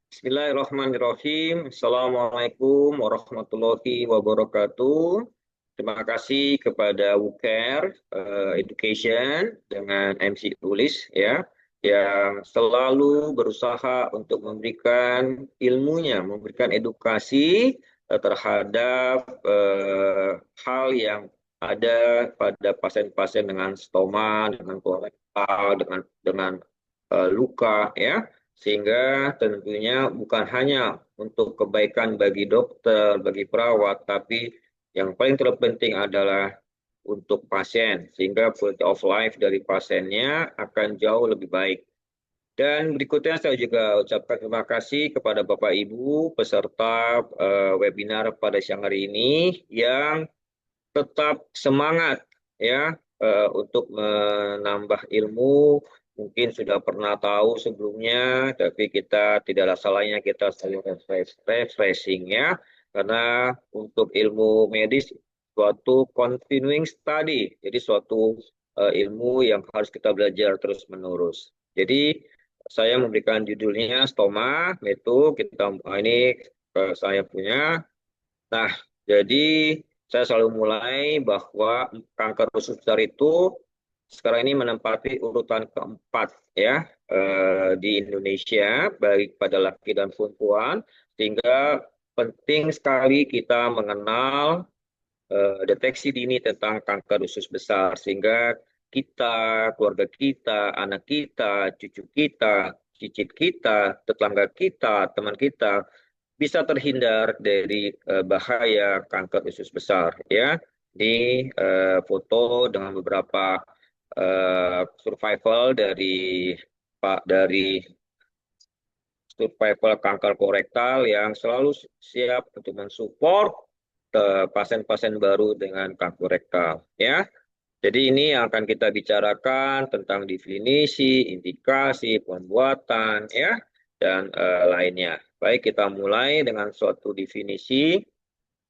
Bismillahirrahmanirrahim. Assalamualaikum warahmatullahi wabarakatuh. Terima kasih kepada WUCARE Education dengan MC Ulis ya, yang selalu berusaha untuk memberikan ilmunya, memberikan edukasi terhadap hal yang ada pada pasien-pasien dengan stoma, dengan kolorektal, dengan luka ya, sehingga tentunya bukan hanya untuk kebaikan bagi dokter, bagi perawat, tapi yang paling terpenting adalah untuk pasien, sehingga quality of life dari pasiennya akan jauh lebih baik. Dan berikutnya saya juga ucapkan terima kasih kepada Bapak Ibu peserta webinar pada siang hari ini yang tetap semangat ya, untuk menambah ilmu. Mungkin sudah pernah tahu sebelumnya, tapi kita tidaklah salahnya kita saling refreshing ya, karena untuk ilmu medis suatu continuing study, jadi suatu ilmu yang harus kita belajar terus menerus. Jadi saya memberikan judulnya stoma, itu kita ini saya punya. Nah, jadi saya selalu mulai bahwa kanker usus besar itu sekarang ini menempati urutan keempat ya, di Indonesia, baik pada laki dan perempuan, sehingga penting sekali kita mengenal deteksi dini tentang kanker usus besar, sehingga kita, keluarga kita, anak kita, cucu kita, cicit kita, tetangga kita, teman kita bisa terhindar dari bahaya kanker usus besar ya. Di foto dengan beberapa survival dari survival kanker korektal yang selalu siap untuk mensupport pasien-pasien baru dengan kanker rektal ya. Jadi ini yang akan kita bicarakan tentang definisi, indikasi, pembuatan, ya, dan lainnya. Baik, kita mulai dengan suatu definisi.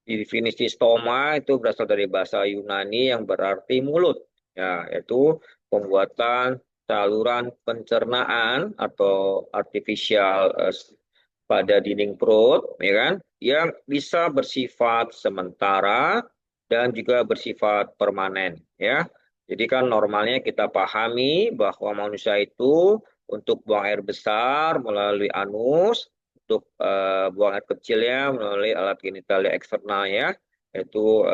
Definisi stoma itu berasal dari bahasa Yunani yang berarti mulut, ya, yaitu pembuatan saluran pencernaan atau artificial pada dinding perut, ya kan, yang bisa bersifat sementara dan juga bersifat permanen, ya. Jadi kan normalnya kita pahami bahwa manusia itu untuk buang air besar melalui anus, untuk buang air kecilnya melalui alat genitalia eksternal ya, yaitu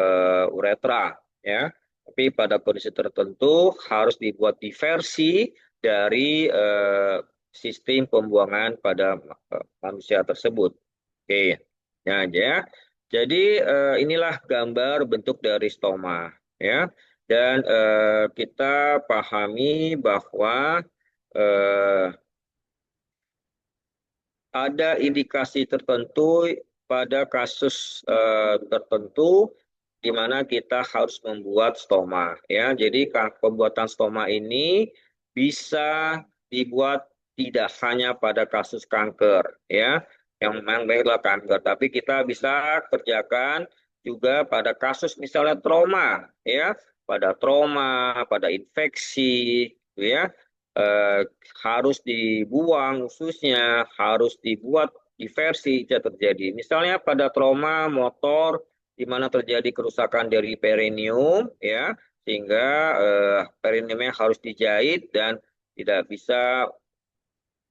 uretra ya. Tapi pada kondisi tertentu harus dibuat diversi dari sistem pembuangan pada manusia tersebut. Oke, ya. Jadi inilah gambar bentuk dari stoma ya. Dan kita pahami bahwa eh, ada indikasi tertentu pada kasus tertentu di mana kita harus membuat stoma ya. Jadi pembuatan stoma ini bisa dibuat tidak hanya pada kasus kanker ya, yang memang baiklah kanker, tapi kita bisa kerjakan juga pada kasus misalnya trauma ya, pada infeksi gitu ya, eh, harus dibuang ususnya, harus dibuat diversi jika terjadi. Misalnya pada trauma motor di mana terjadi kerusakan dari perineum ya, sehingga perineumnya harus dijahit dan tidak bisa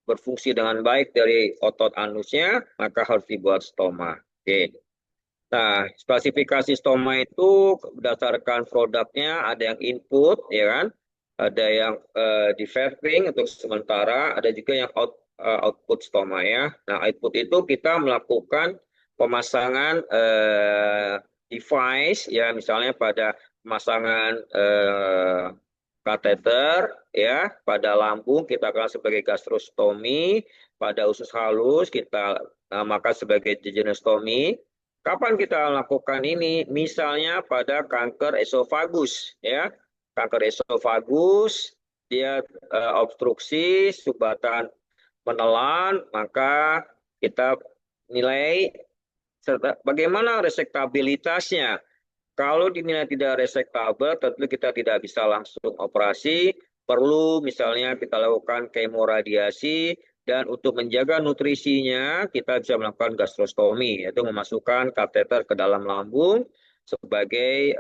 berfungsi dengan baik dari otot anusnya, maka harus dibuat stoma. Oke. Nah, spesifikasi stoma itu berdasarkan produknya ada yang input, ya kan? Ada yang deferring untuk sementara, ada juga yang output stoma ya. Nah, output itu kita melakukan pemasangan device ya, misalnya pada pemasangan kateter ya, pada lambung kita kenal sebagai gastrostomi, pada usus halus kita namakan sebagai jejunostomi. Kapan kita lakukan ini? Misalnya pada kanker esofagus, ya. Kanker esofagus, dia obstruksi, sumbatan menelan, maka kita nilai serta bagaimana resektabilitasnya. Kalau dinilai tidak resektabel, tentu kita tidak bisa langsung operasi. Perlu misalnya kita lakukan kemoradiasi Dan untuk menjaga nutrisinya, kita bisa melakukan gastrostomi, yaitu memasukkan kateter ke dalam lambung sebagai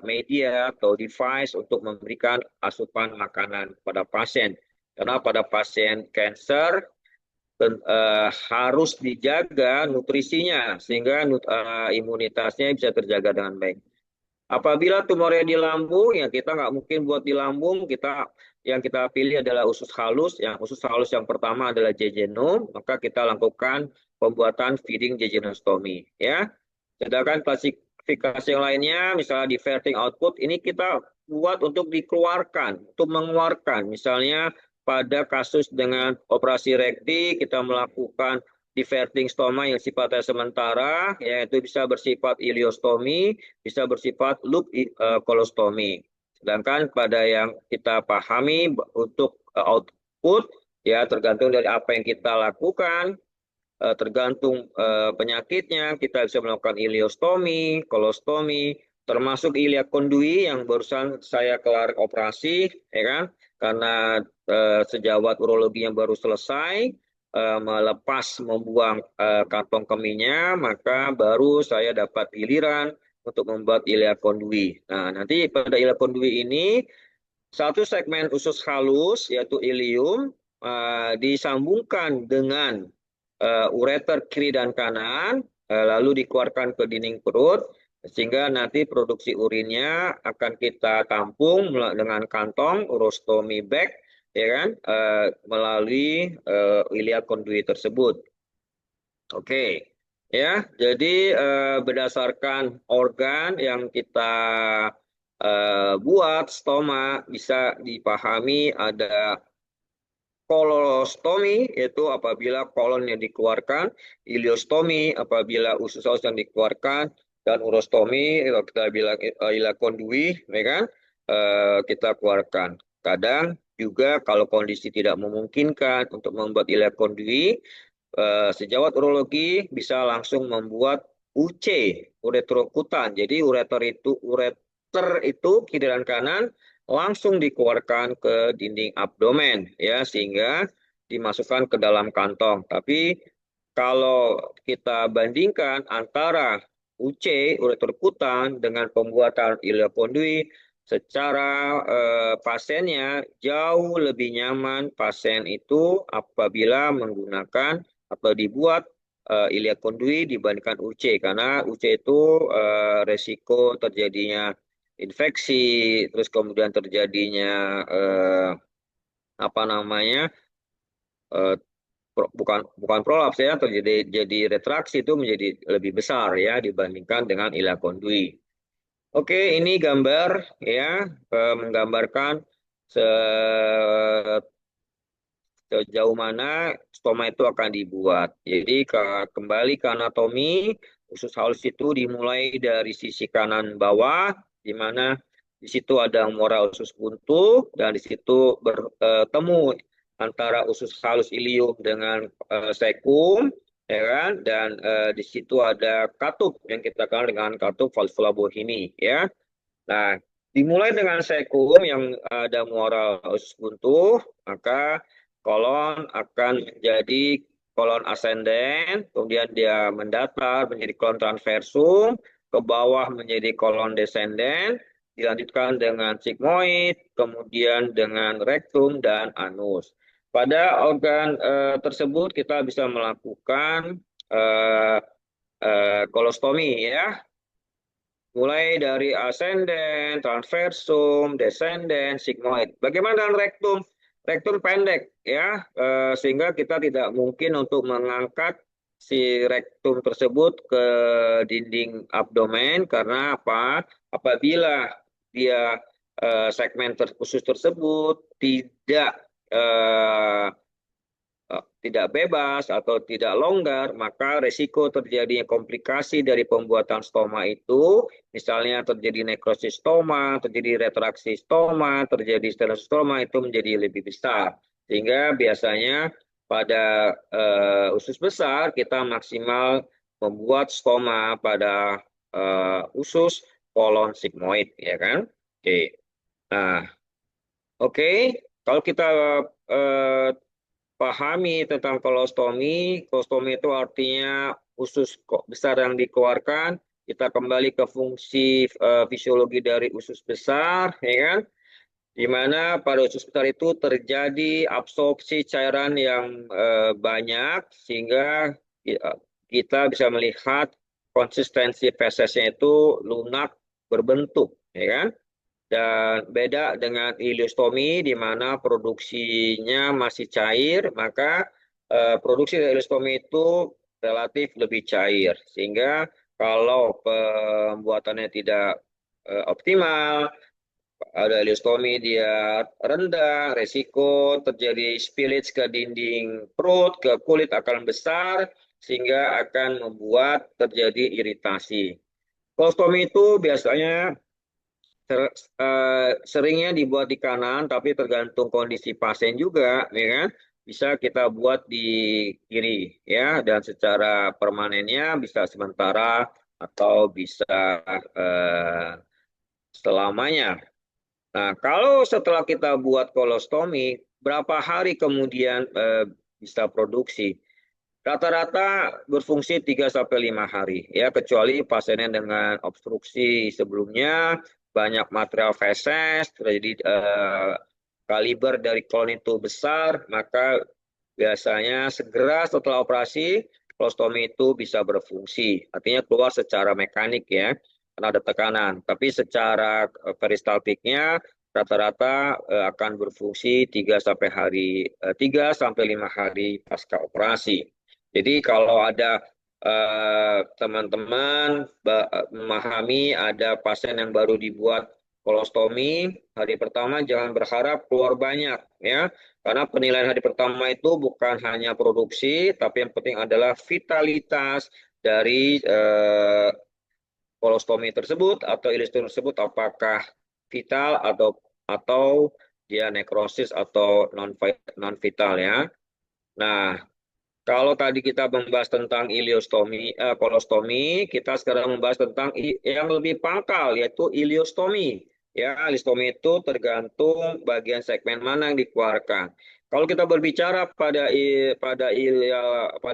media atau device untuk memberikan asupan makanan pada pasien. Karena pada pasien kanker harus dijaga nutrisinya sehingga imunitasnya bisa terjaga dengan baik. Apabila tumornya di lambung, ya kita nggak mungkin buat di lambung, yang kita pilih adalah usus halus. Yang usus halus yang pertama adalah jejunum, maka kita lakukan pembuatan feeding jejunostomy. Ya, sedangkan klasifikasi yang lainnya, misalnya diverting output, ini kita buat untuk dikeluarkan, untuk mengeluarkan. Misalnya pada kasus dengan operasi rekti, kita melakukan diverting stoma yang sifatnya sementara, yaitu bisa bersifat iliostomi, bisa bersifat loop kolostomi. Sedangkan pada yang kita pahami untuk output, ya tergantung dari apa yang kita lakukan, tergantung penyakitnya, kita bisa melakukan iliostomi, kolostomi, termasuk ilia kondui yang barusan saya kelar operasi, ya kan? Karena sejawat urologi yang baru selesai, melepas membuang kantong kemihnya, maka baru saya dapat giliran untuk membuat ilia kondui. Nah, nanti pada ilia kondui ini satu segmen usus halus yaitu ilium disambungkan dengan ureter kiri dan kanan, lalu dikeluarkan ke dinding perut sehingga nanti produksi urinnya akan kita tampung dengan kantong urostomy bag, ya kan, melalui ilia kondui tersebut. Oke, ya. Jadi berdasarkan organ yang kita buat stoma bisa dipahami ada kolostomi, yaitu apabila kolonnya dikeluarkan, iliostomi apabila usus halus yang dikeluarkan, dan urostomi kalau kita bilang ilia kondui, ya kan, kita keluarkan. Kadang juga kalau kondisi tidak memungkinkan untuk membuat ilia kondui, sejawat urologi bisa langsung membuat UC, ureterokutan. Jadi ureter itu kiri dan kanan langsung dikeluarkan ke dinding abdomen, ya, sehingga dimasukkan ke dalam kantong. Tapi kalau kita bandingkan antara UC, ureterokutan, dengan pembuatan ilia kondui, secara pasiennya jauh lebih nyaman pasien itu apabila menggunakan atau dibuat ilia kondui dibandingkan UC, karena UC itu resiko terjadinya infeksi, terus kemudian terjadinya apa namanya, eh, bukan bukan prolaps, ya, jadi retraksi itu menjadi lebih besar, ya, dibandingkan dengan ilia kondui. Oke, ini gambar, ya, menggambarkan sejauh mana stoma itu akan dibuat. Jadi kembali ke anatomi, usus halus itu dimulai dari sisi kanan bawah, di mana di situ ada muara usus buntu, dan di situ bertemu antara usus halus ilium dengan sekum, ya kan? Dan di situ ada katup yang kita kenal dengan katup valvula Bohini, ya. Nah, dimulai dengan sekum yang ada muara usus buntu, maka kolon akan menjadi kolon ascendent, kemudian dia mendatar menjadi kolon transversum, ke bawah menjadi kolon descendent, dilanjutkan dengan sigmoid, kemudian dengan rektum dan anus. Pada organ tersebut kita bisa melakukan eh, kolostomi, ya, mulai dari ascendent, transversum, descendent, sigmoid. Bagaimana dengan rektum? Rektum pendek, ya, sehingga kita tidak mungkin untuk mengangkat si rektum tersebut ke dinding abdomen, karena apa? Apabila dia segmen khusus tersebut tidak bebas atau tidak longgar, maka resiko terjadinya komplikasi dari pembuatan stoma itu, misalnya terjadi nekrosis stoma, terjadi retraksi stoma, terjadi stenostoma, itu menjadi lebih besar. Sehingga biasanya pada usus besar kita maksimal membuat stoma pada usus kolon sigmoid, ya kan? Oke. Nah, oke. Kalau kita pahami tentang kolostomi. Kolostomi itu artinya usus besar yang dikeluarkan. Kita kembali ke fungsi fisiologi dari usus besar, ya kan? Di mana pada usus besar itu terjadi absorpsi cairan yang banyak sehingga kita bisa melihat konsistensi fesesnya itu lunak berbentuk, ya kan? Dan beda dengan ileostomi di mana produksinya masih cair, maka produksi dari ileostomi itu relatif lebih cair. Sehingga kalau pembuatannya tidak optimal, ada ileostomi dia rendah, resiko terjadi spillage ke dinding perut, ke kulit akan besar, sehingga akan membuat terjadi iritasi. Kolostomi itu biasanya seringnya dibuat di kanan, tapi tergantung kondisi pasien juga, ya kan? Bisa kita buat di kiri, ya, dan secara permanennya bisa sementara atau bisa eh, selamanya. Nah, kalau setelah kita buat kolostomi, berapa hari kemudian bisa produksi? Rata-rata berfungsi 3 sampai 5 hari, ya, kecuali pasiennya dengan obstruksi sebelumnya, banyak material feses, terjadi kaliber dari kolon itu besar, maka biasanya segera setelah operasi, kolostomi itu bisa berfungsi. Artinya keluar secara mekanik ya, karena ada tekanan. Tapi secara peristaltiknya rata-rata akan berfungsi 3 sampai 5 hari pasca operasi. Jadi kalau ada teman-teman memahami ada pasien yang baru dibuat kolostomi, hari pertama jangan berharap keluar banyak ya. Karena penilaian hari pertama itu bukan hanya produksi, tapi yang penting adalah vitalitas dari kolostomi tersebut atau ileostomi tersebut apakah vital atau dia nekrosis atau non vital ya. Nah, kalau tadi kita membahas tentang kolostomi, kita sekarang membahas tentang yang lebih pangkal, yaitu ileostomi. Ya, ileostomi itu tergantung bagian segmen mana yang dikeluarkan. Kalau kita berbicara pada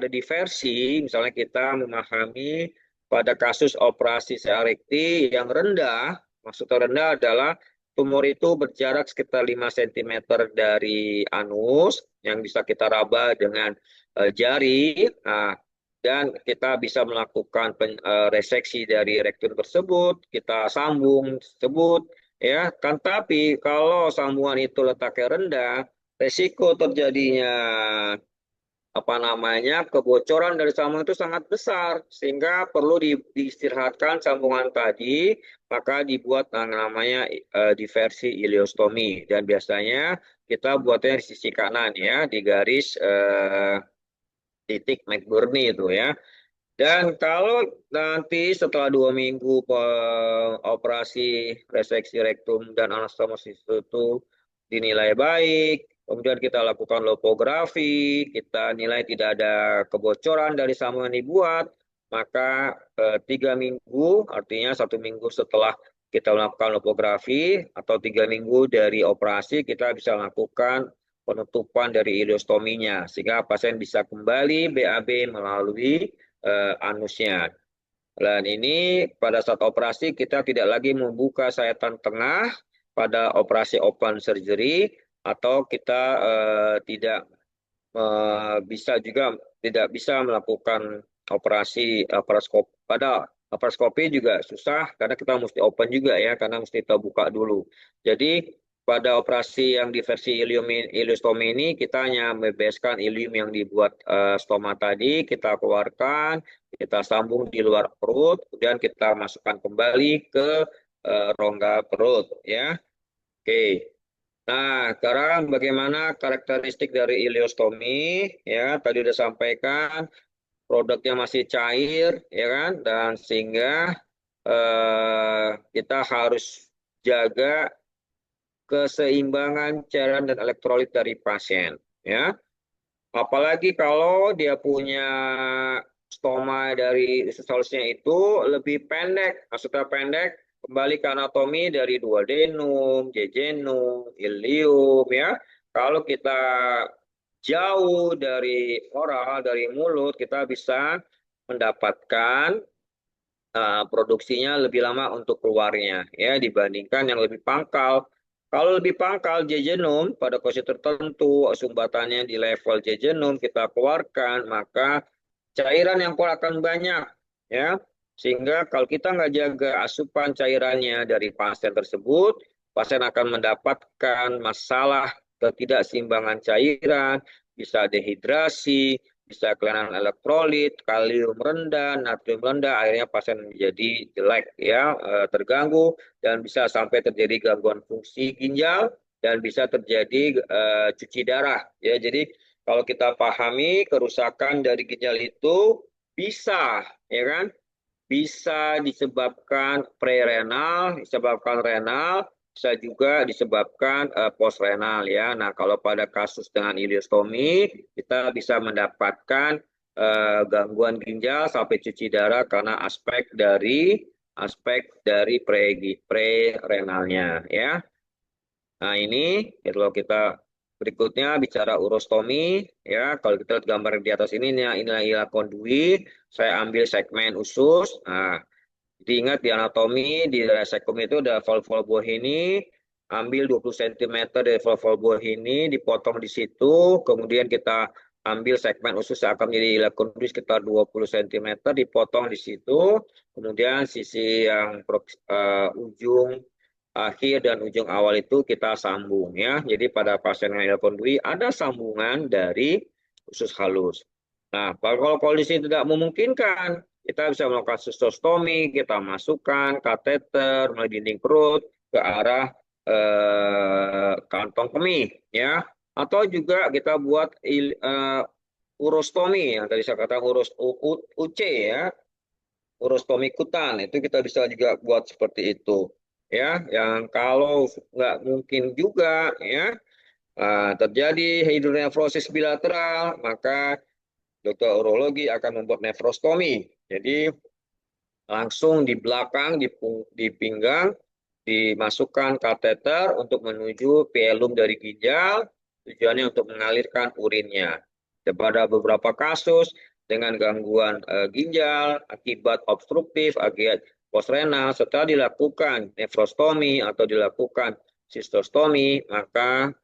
diversi, misalnya kita memahami pada kasus operasi searekti yang rendah, maksudnya rendah adalah tumor itu berjarak sekitar 5 cm dari anus, yang bisa kita raba dengan jari, dan kita bisa melakukan reseksi dari rektum tersebut, kita sambung tersebut, ya kan. Tapi kalau sambungan itu letaknya rendah, resiko terjadinya kebocoran dari sambungan itu sangat besar, sehingga perlu diistirahatkan sambungan tadi, maka dibuat namanya diversi ileostomi, dan biasanya kita buatnya di sisi kanan ya, di garis titik McBurney itu ya. Dan kalau nanti setelah 2 minggu operasi reseksi rektum dan anastomosis itu dinilai baik, kemudian kita lakukan lopografi, kita nilai tidak ada kebocoran dari sambungan dibuat, maka 3 minggu, artinya 1 minggu setelah kita melakukan lopografi atau 3 minggu dari operasi, kita bisa lakukan penutupan dari ileostominya, sehingga pasien bisa kembali BAB melalui anusnya. Dan ini pada saat operasi kita tidak lagi membuka sayatan tengah pada operasi open surgery, atau kita tidak bisa juga tidak bisa melakukan operasi laparoskopi. Pada laparoskopi juga susah karena kita mesti open juga ya, karena mesti kita buka dulu. Jadi pada operasi yang diversi ileostomi ini kita hanya membebaskan ileum yang dibuat stoma tadi, kita keluarkan, kita sambung di luar perut, kemudian kita masukkan kembali ke rongga perut ya. Oke. Nah, sekarang bagaimana karakteristik dari ileostomi? Ya, tadi udah sampaikan produknya masih cair, ya kan? Dan sehingga kita harus jaga keseimbangan cairan dan elektrolit dari pasien, ya. Apalagi kalau dia punya stoma dari usus halusnya itu lebih pendek, maksudnya pendek, kembali ke anatomi dari duodenum, jejunum, ileum ya. Kalau kita jauh dari oral, dari mulut, kita bisa mendapatkan produksinya lebih lama untuk keluarnya ya dibandingkan yang lebih pangkal. Kalau lebih pangkal jejenum pada kondisi tertentu sumbatannya di level jejenum kita keluarkan maka cairan yang keluar akan banyak ya sehingga kalau kita nggak jaga asupan cairannya dari pasien tersebut pasien akan mendapatkan masalah ketidakseimbangan cairan bisa dehidrasi bisa kelainan elektrolit, kalium rendah, natrium rendah, akhirnya pasien menjadi jelek ya, terganggu dan bisa sampai terjadi gangguan fungsi ginjal dan bisa terjadi cuci darah ya. Jadi kalau kita pahami kerusakan dari ginjal itu bisa ya kan bisa disebabkan prerenal, disebabkan renal, bisa juga disebabkan postrenal ya. Nah, kalau pada kasus dengan ileostomi, kita bisa mendapatkan gangguan ginjal sampai cuci darah karena aspek dari prerenalnya ya. Nah, ini kalau kita berikutnya bicara urostomi ya. Kalau kita lihat gambar di atas ini inilah kondui. Saya ambil segmen usus. Nah, diingat di anatomi di resektum itu ada valvula buah ini, ambil 20 cm dari valvula buah ini, dipotong di situ, kemudian kita ambil segmen usus yang akan menjadi ilia kondus sekitar 20 cm, dipotong di situ, kemudian sisi yang ujung akhir dan ujung awal itu kita sambung ya. Jadi pada pasien yang ilia kondui ada sambungan dari usus halus. Nah, kalau kondisi tidak memungkinkan, kita bisa melakukan sistostomi, kita masukkan kateter melalui dinding perut ke arah kantong kemih, ya. Atau juga kita buat urostomi, yang tadi saya katakan UC ya, urostomi kutan, itu kita bisa juga buat seperti itu. Ya, yang kalau nggak mungkin juga, ya, terjadi hidronefrosis bilateral, maka dokter urologi akan membuat nefrostomi. Jadi langsung di belakang, di pinggang, dimasukkan kateter untuk menuju velum dari ginjal, tujuannya untuk mengalirkan urinnya. Pada beberapa kasus dengan gangguan ginjal akibat obstruktif, akibat postrenal, setelah dilakukan nefrostomi atau dilakukan sistostomi, maka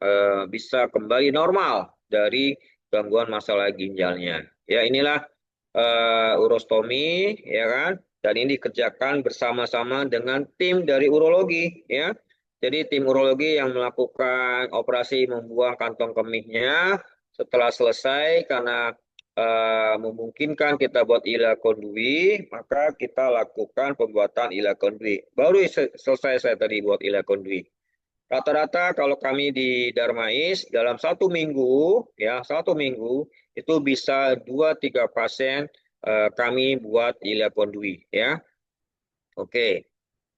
bisa kembali normal dari gangguan masalah ginjalnya. Ya inilah urostomi, ya kan? Dan ini dikerjakan bersama-sama dengan tim dari urologi, ya. Jadi tim urologi yang melakukan operasi membuang kantong kemihnya setelah selesai karena memungkinkan kita buat ilia kondui, maka kita lakukan pembuatan ilia kondui. Baru selesai saya tadi buat ilia kondui. Rata-rata kalau kami di Darmais dalam 1 minggu, ya 1 minggu itu bisa 2-3 pasien kami buat ilia kondui, ya. Oke.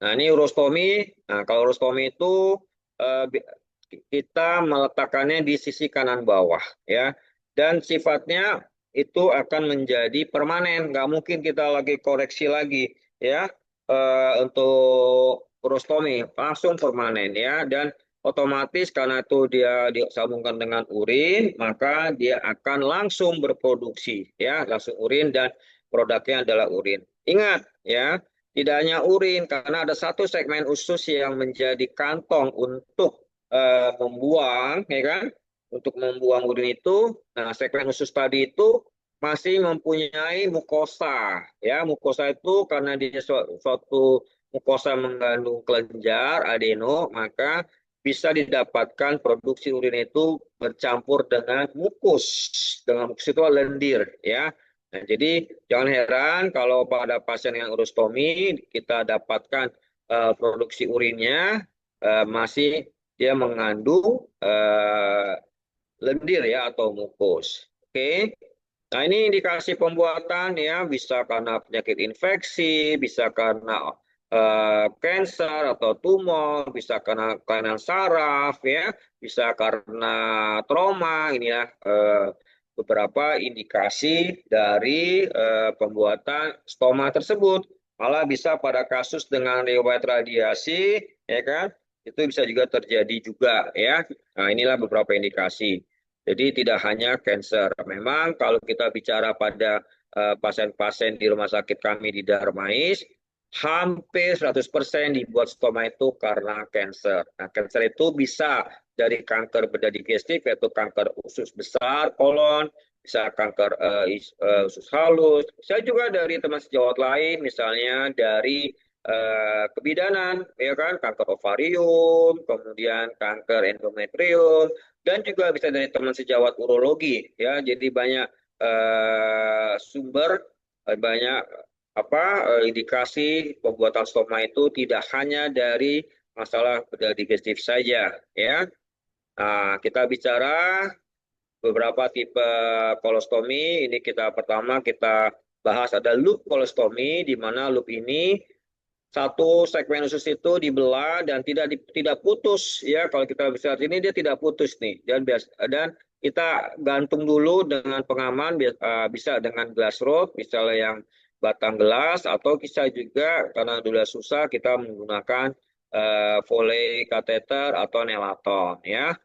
Nah ini urostomi. Nah kalau urostomi itu eh, kita meletakkannya di sisi kanan bawah, ya. Dan sifatnya itu akan menjadi permanen. Nggak mungkin kita lagi koreksi lagi, ya. Untuk urostomi langsung permanen, ya. Dan otomatis karena itu dia disambungkan dengan urin, maka dia akan langsung berproduksi, ya, langsung urin dan produknya adalah urin. Ingat, ya. Tidak hanya urin, karena ada satu segmen usus yang menjadi kantong untuk membuang, ya kan? Untuk membuang urin itu, nah segmen usus tadi itu masih mempunyai mukosa, ya. Mukosa itu karena dia suatu mukosa mengandung kelenjar adeno, maka bisa didapatkan produksi urin itu bercampur dengan mukus itu lendir, ya. Nah, jadi jangan heran kalau pada pasien yang urostomi kita dapatkan produksi urinnya masih dia mengandung lendir ya atau mukus. Oke. Nah, ini indikasi pembuatan ya bisa karena penyakit infeksi, bisa karena kanker atau tumor, bisa karena kelainan saraf ya, bisa karena trauma. Inilah beberapa indikasi dari pembuatan stoma tersebut. Malah bisa pada kasus dengan riwayat radiasi, ya kan, itu bisa juga terjadi juga ya. Nah, inilah beberapa indikasi. Jadi tidak hanya cancer. Memang kalau kita bicara pada pasien-pasien di rumah sakit kami di Darmais, hampir 100% dibuat stoma itu karena cancer. Nah, cancer itu bisa dari kanker bedah digestif, yaitu kanker usus besar, kolon, bisa kanker usus halus, bisa juga dari teman sejawat lain, misalnya dari kebidanan, ya kan, kanker ovarium, kemudian kanker endometrium, dan juga bisa dari teman sejawat urologi, ya. Jadi banyak sumber, banyak indikasi pembuatan stoma itu tidak hanya dari masalah bedah digestif saja, ya. Nah, kita bicara beberapa tipe kolostomi. Ini pertama kita bahas ada loop kolostomi, di mana loop ini satu segmen usus itu dibelah dan tidak putus, ya. Kalau kita bisa lihat ini dia tidak putus nih, dan kita gantung dulu dengan pengaman, bisa dengan glass rod misalnya yang batang gelas, atau bisa juga karena sudah susah kita menggunakan Foley kateter atau nelaton, ya.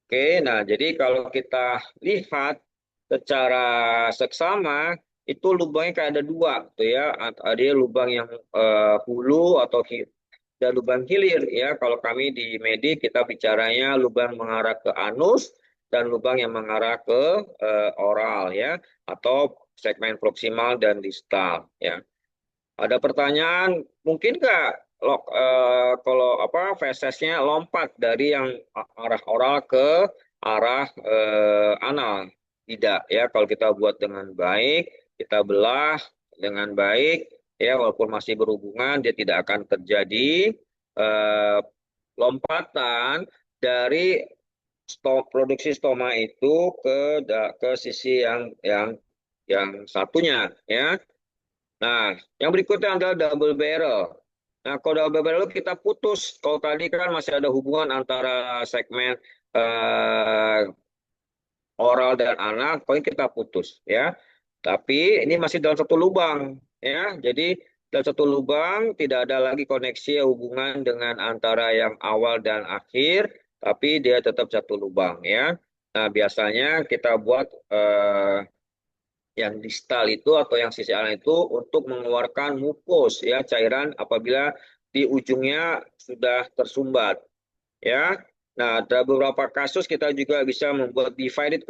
Oke, nah jadi kalau kita lihat secara seksama, itu lubangnya kayak ada dua, tuh ya. Ada lubang yang hulu atau dan lubang hilir, ya. Kalau kami di medik kita bicaranya lubang mengarah ke anus dan lubang yang mengarah ke oral, ya, atau segmen proksimal dan distal, ya. Ada pertanyaan, mungkin nggak kalau fesesnya lompat dari yang arah oral ke arah anal? Tidak, ya. Kalau kita buat dengan baik, kita belah dengan baik, ya, walaupun masih berhubungan, dia tidak akan terjadi eh, lompatan dari produksi stoma itu ke sisi yang satunya, ya. Nah, yang berikutnya adalah double barrel. Nah, kalau double barrel kita putus. Kalau tadi kan masih ada hubungan antara segmen eh, oral dan anal, kalau ini kita putus, ya. Tapi ini masih dalam satu lubang, ya. Jadi dalam satu lubang tidak ada lagi koneksi hubungan dengan antara yang awal dan akhir, tapi dia tetap satu lubang, ya. Nah, biasanya kita buat yang distal itu atau yang sisi anak itu untuk mengeluarkan mukus, ya, cairan apabila di ujungnya sudah tersumbat, ya. Nah, ada beberapa kasus kita juga bisa membuat divided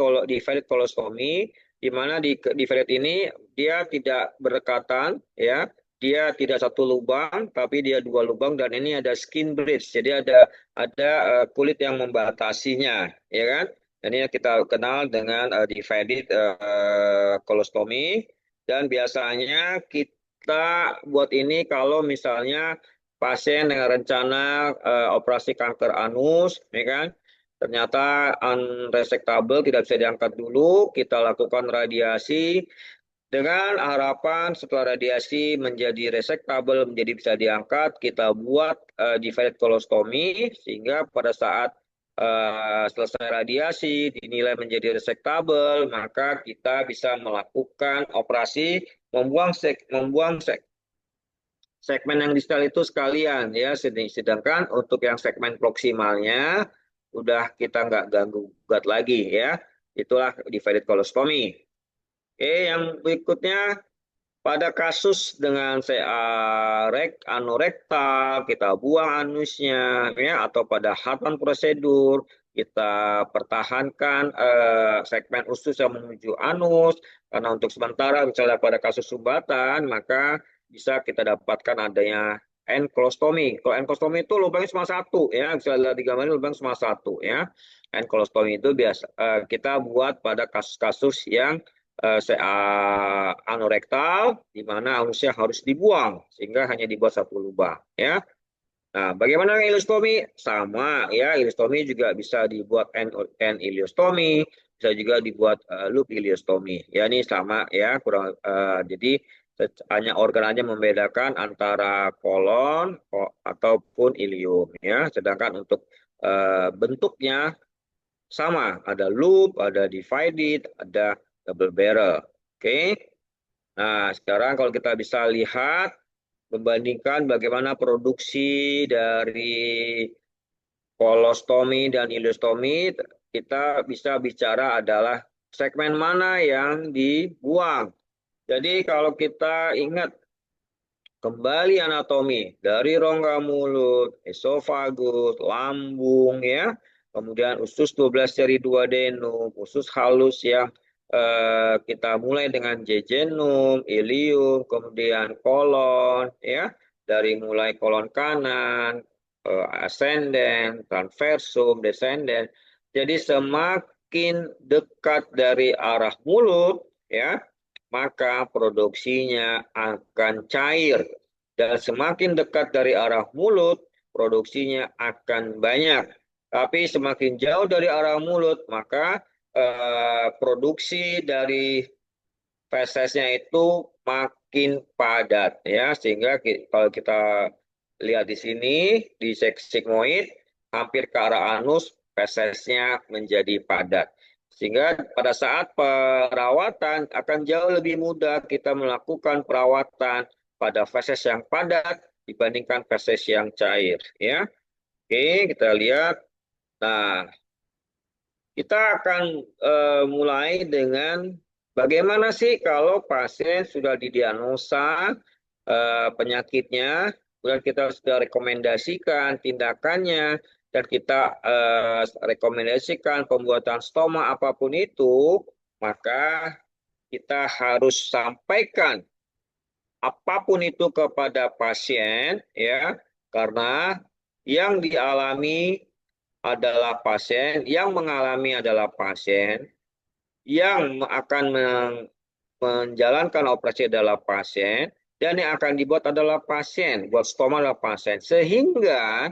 colostomy, di mana di divided ini dia tidak berdekatan, ya. Dia tidak satu lubang tapi dia dua lubang, dan ini ada skin bridge. Jadi ada kulit yang membatasinya, ya kan? Dan ini kita kenal dengan divided colostomy, dan biasanya kita buat ini kalau misalnya pasien dengan rencana operasi kanker anus, ya kan? Ternyata unresectable, tidak bisa diangkat dulu, kita lakukan radiasi dengan harapan setelah radiasi menjadi resectable, menjadi bisa diangkat, kita buat divided colostomy, sehingga pada saat selesai radiasi dinilai menjadi resectable, maka kita bisa melakukan operasi membuang segmen yang distal itu sekalian, ya. Sedangkan untuk yang segmen proksimalnya udah kita nggak ganggu gugat lagi, ya. Itulah divided colostomy. Oke, yang berikutnya pada kasus dengan anorektal, kita buang anusnya, ya, atau pada Hartmann prosedur, kita pertahankan segmen usus yang menuju anus, karena untuk sementara misalnya pada kasus sumbatan, maka bisa kita dapatkan adanya enkolostomi. Kalau enkolostomi itu lubangnya cuma satu, ya, bisa lihat di gambar ini lubang cuma satu, ya. Enkolostomi itu biasa kita buat pada kasus-kasus yang anorektal, di mana anusnya harus dibuang sehingga hanya dibuat satu lubang, ya. Nah, bagaimana dengan ileostomi? Sama, ya. Ileostomi juga bisa dibuat end ileostomi, bisa juga dibuat loop ileostomi. Ya, ini sama, ya. Jadi hanya organ aja membedakan antara kolon ataupun ileum, ya. Sedangkan untuk bentuknya sama, ada loop, ada divided, ada double barrel. Oke. Nah, sekarang kalau kita bisa lihat, membandingkan bagaimana produksi dari kolostomi dan ileostomi, kita bisa bicara adalah segmen mana yang dibuang. Jadi kalau kita ingat kembali anatomi dari rongga mulut, esofagus, lambung ya, kemudian usus 12 seri duodenum, usus halus yang kita mulai dengan jejunum, ilium, kemudian kolon ya, dari mulai kolon kanan, ascending, transversum, descending. Jadi semakin dekat dari arah mulut ya, maka produksinya akan cair. Dan semakin dekat dari arah mulut, produksinya akan banyak. Tapi semakin jauh dari arah mulut, maka produksi dari fesesnya itu makin padat ya, sehingga kalau kita lihat di sini di sigmoid hampir ke arah anus, fesesnya menjadi padat. Sehingga pada saat perawatan akan jauh lebih mudah kita melakukan perawatan pada feses yang padat dibandingkan feses yang cair ya. Oke, kita lihat. Nah, kita akan mulai dengan bagaimana sih kalau pasien sudah didiagnosa penyakitnya, kemudian kita sudah rekomendasikan tindakannya, dan kita rekomendasikan pembuatan stoma apapun itu, maka kita harus sampaikan apapun itu kepada pasien, ya, karena yang dialami adalah pasien, yang mengalami adalah pasien, yang akan menjalankan operasi adalah pasien, dan yang akan dibuat adalah pasien, buat stoma adalah pasien. Sehingga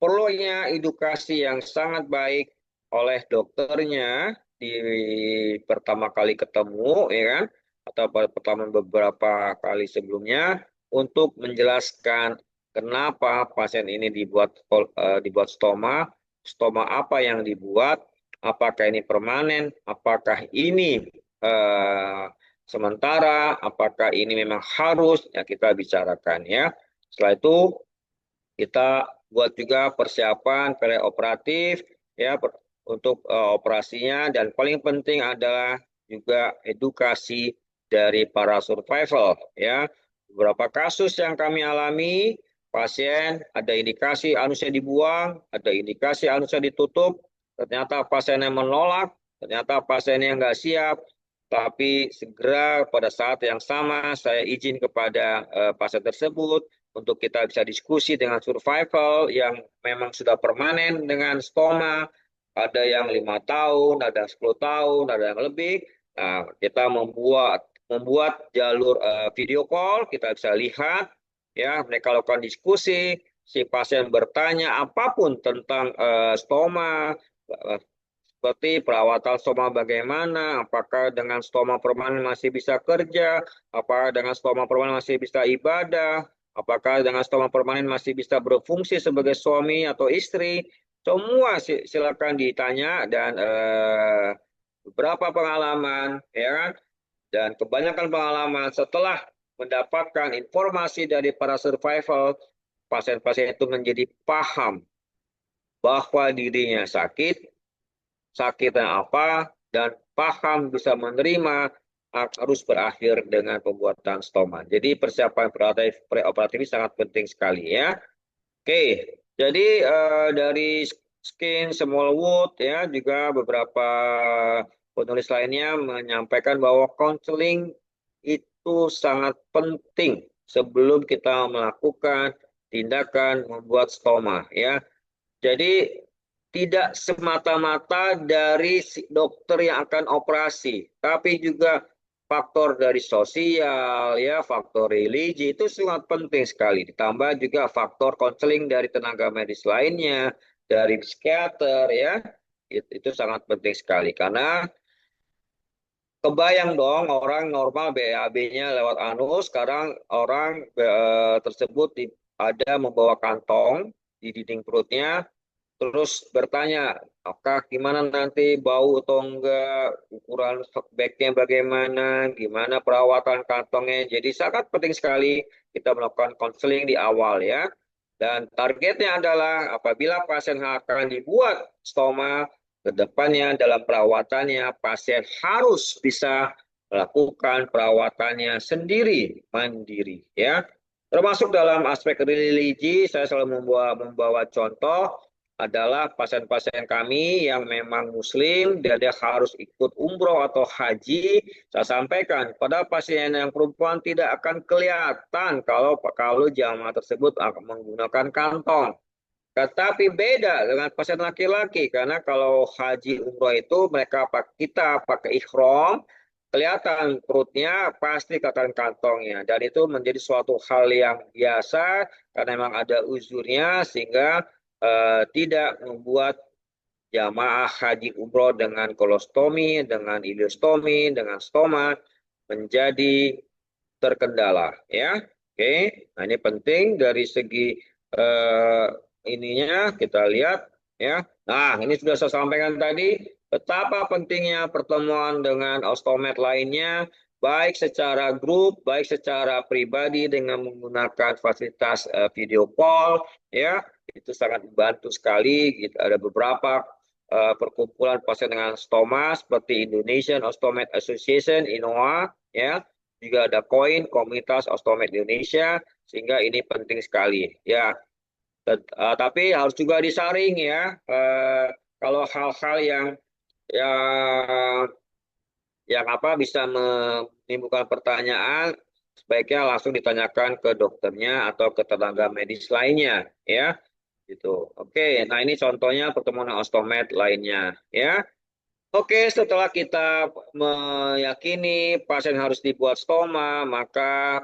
perlunya edukasi yang sangat baik oleh dokternya di pertama kali ketemu, ya kan, atau pertama beberapa kali sebelumnya untuk menjelaskan kenapa pasien ini dibuat stoma, stoma apa yang dibuat, apakah ini permanen, apakah ini eh, sementara, apakah ini memang harus, ya kita bicarakan ya. Setelah itu kita buat juga persiapan preoperatif ya untuk operasinya, dan paling penting adalah juga edukasi dari para survival ya. Beberapa kasus yang kami alami, pasien ada indikasi anusnya dibuang, ada indikasi anusnya ditutup, ternyata pasiennya menolak, ternyata pasiennya nggak siap, tapi segera pada saat yang sama saya izin kepada pasien tersebut untuk kita bisa diskusi dengan survival yang memang sudah permanen dengan stoma, ada yang 5 tahun, ada yang 10 tahun, ada yang lebih. Nah, kita membuat jalur video call, kita bisa lihat ya, mereka lakukan diskusi, si pasien bertanya apapun tentang stoma, seperti perawatan stoma bagaimana, apakah dengan stoma permanen masih bisa kerja, apakah dengan stoma permanen masih bisa ibadah, apakah dengan stoma permanen masih bisa berfungsi sebagai suami atau istri. Semua silakan ditanya, dan beberapa pengalaman ya kan, dan kebanyakan pengalaman setelah mendapatkan informasi dari para survival, pasien-pasien itu menjadi paham bahwa dirinya sakit, sakitnya apa, dan paham bisa menerima harus berakhir dengan pembuatan stoma. Jadi persiapan preoperatif ini sangat penting sekali ya. Oke, jadi dari Skin Smallwood ya, juga beberapa penulis lainnya menyampaikan bahwa konseling itu sangat penting sebelum kita melakukan tindakan membuat stoma ya. Jadi tidak semata-mata dari si dokter yang akan operasi, tapi juga faktor dari sosial, ya, faktor religi itu sangat penting sekali. Ditambah juga faktor konseling dari tenaga medis lainnya, dari psikiater, ya, itu sangat penting sekali. Karena kebayang dong orang normal BAB-nya lewat anus, sekarang orang tersebut ada membawa kantong di dinding perutnya, terus bertanya, apakah gimana nanti bau atau enggak, ukuran bagnya bagaimana, gimana perawatan kantongnya. Jadi sangat penting sekali kita melakukan konseling di awal ya. Dan targetnya adalah apabila pasien akan dibuat stoma, kedepannya dalam perawatannya pasien harus bisa melakukan perawatannya sendiri, mandiri, ya. Termasuk dalam aspek religi, saya selalu membawa contoh adalah pasien-pasien kami yang memang muslim dan dia harus ikut umroh atau haji. Saya sampaikan pada pasien yang perempuan tidak akan kelihatan kalau jamaah tersebut akan menggunakan kantong. Tetapi beda dengan pasien laki-laki karena kalau haji umroh itu kita pakai ihram, kelihatan perutnya pasti kelihatan kantongnya dan itu menjadi suatu hal yang biasa karena memang ada uzurnya sehingga tidak membuat jamaah haji umroh dengan kolostomi, dengan ileostomi, dengan stoma menjadi terkendala, ya. Oke, nah ini penting dari segi eh, ininya kita lihat, ya. Nah, ini sudah saya sampaikan tadi betapa pentingnya pertemuan dengan ostomed lainnya, baik secara grup, baik secara pribadi dengan menggunakan fasilitas video call, ya. Itu sangat membantu sekali. Gitu. Ada beberapa perkumpulan pasien dengan stoma seperti Indonesian Ostomed Association (INOA), ya, juga ada koin komunitas Ostomed Indonesia sehingga ini penting sekali, ya. Tapi harus juga disaring, ya. Kalau hal-hal yang yang apa bisa menimbulkan pertanyaan sebaiknya langsung ditanyakan ke dokternya atau ke tenaga medis lainnya, ya. Gitu. Oke, nah ini contohnya pertemuan ostomed lainnya, ya. Oke, setelah kita meyakini pasien harus dibuat stoma, maka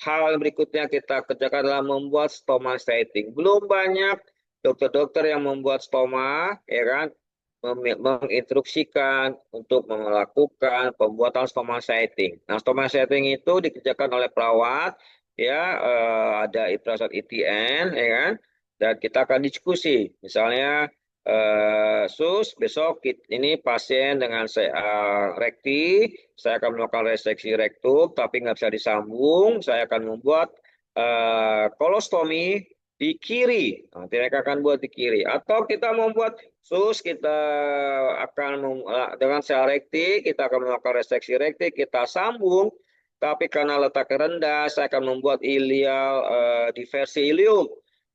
hal berikutnya kita kerjakan adalah membuat stoma setting. Belum banyak dokter-dokter yang membuat stoma, ya kan, menginstruksikan untuk melakukan pembuatan stoma setting. Nah, stoma setting itu dikerjakan oleh perawat, ya, ada iplasat ITN, ya kan, dan kita akan diskusi. Misalnya, Sus, besok ini pasien dengan rekti, saya akan melakukan reseksi rektum, tapi nggak bisa disambung. Saya akan membuat kolostomi di kiri. Nanti mereka akan buat di kiri. Atau kita membuat sus, kita akan dengan sel rekti, kita akan melakukan reseksi rekti, kita sambung. Tapi karena letaknya rendah, saya akan membuat ilial diversi ilium.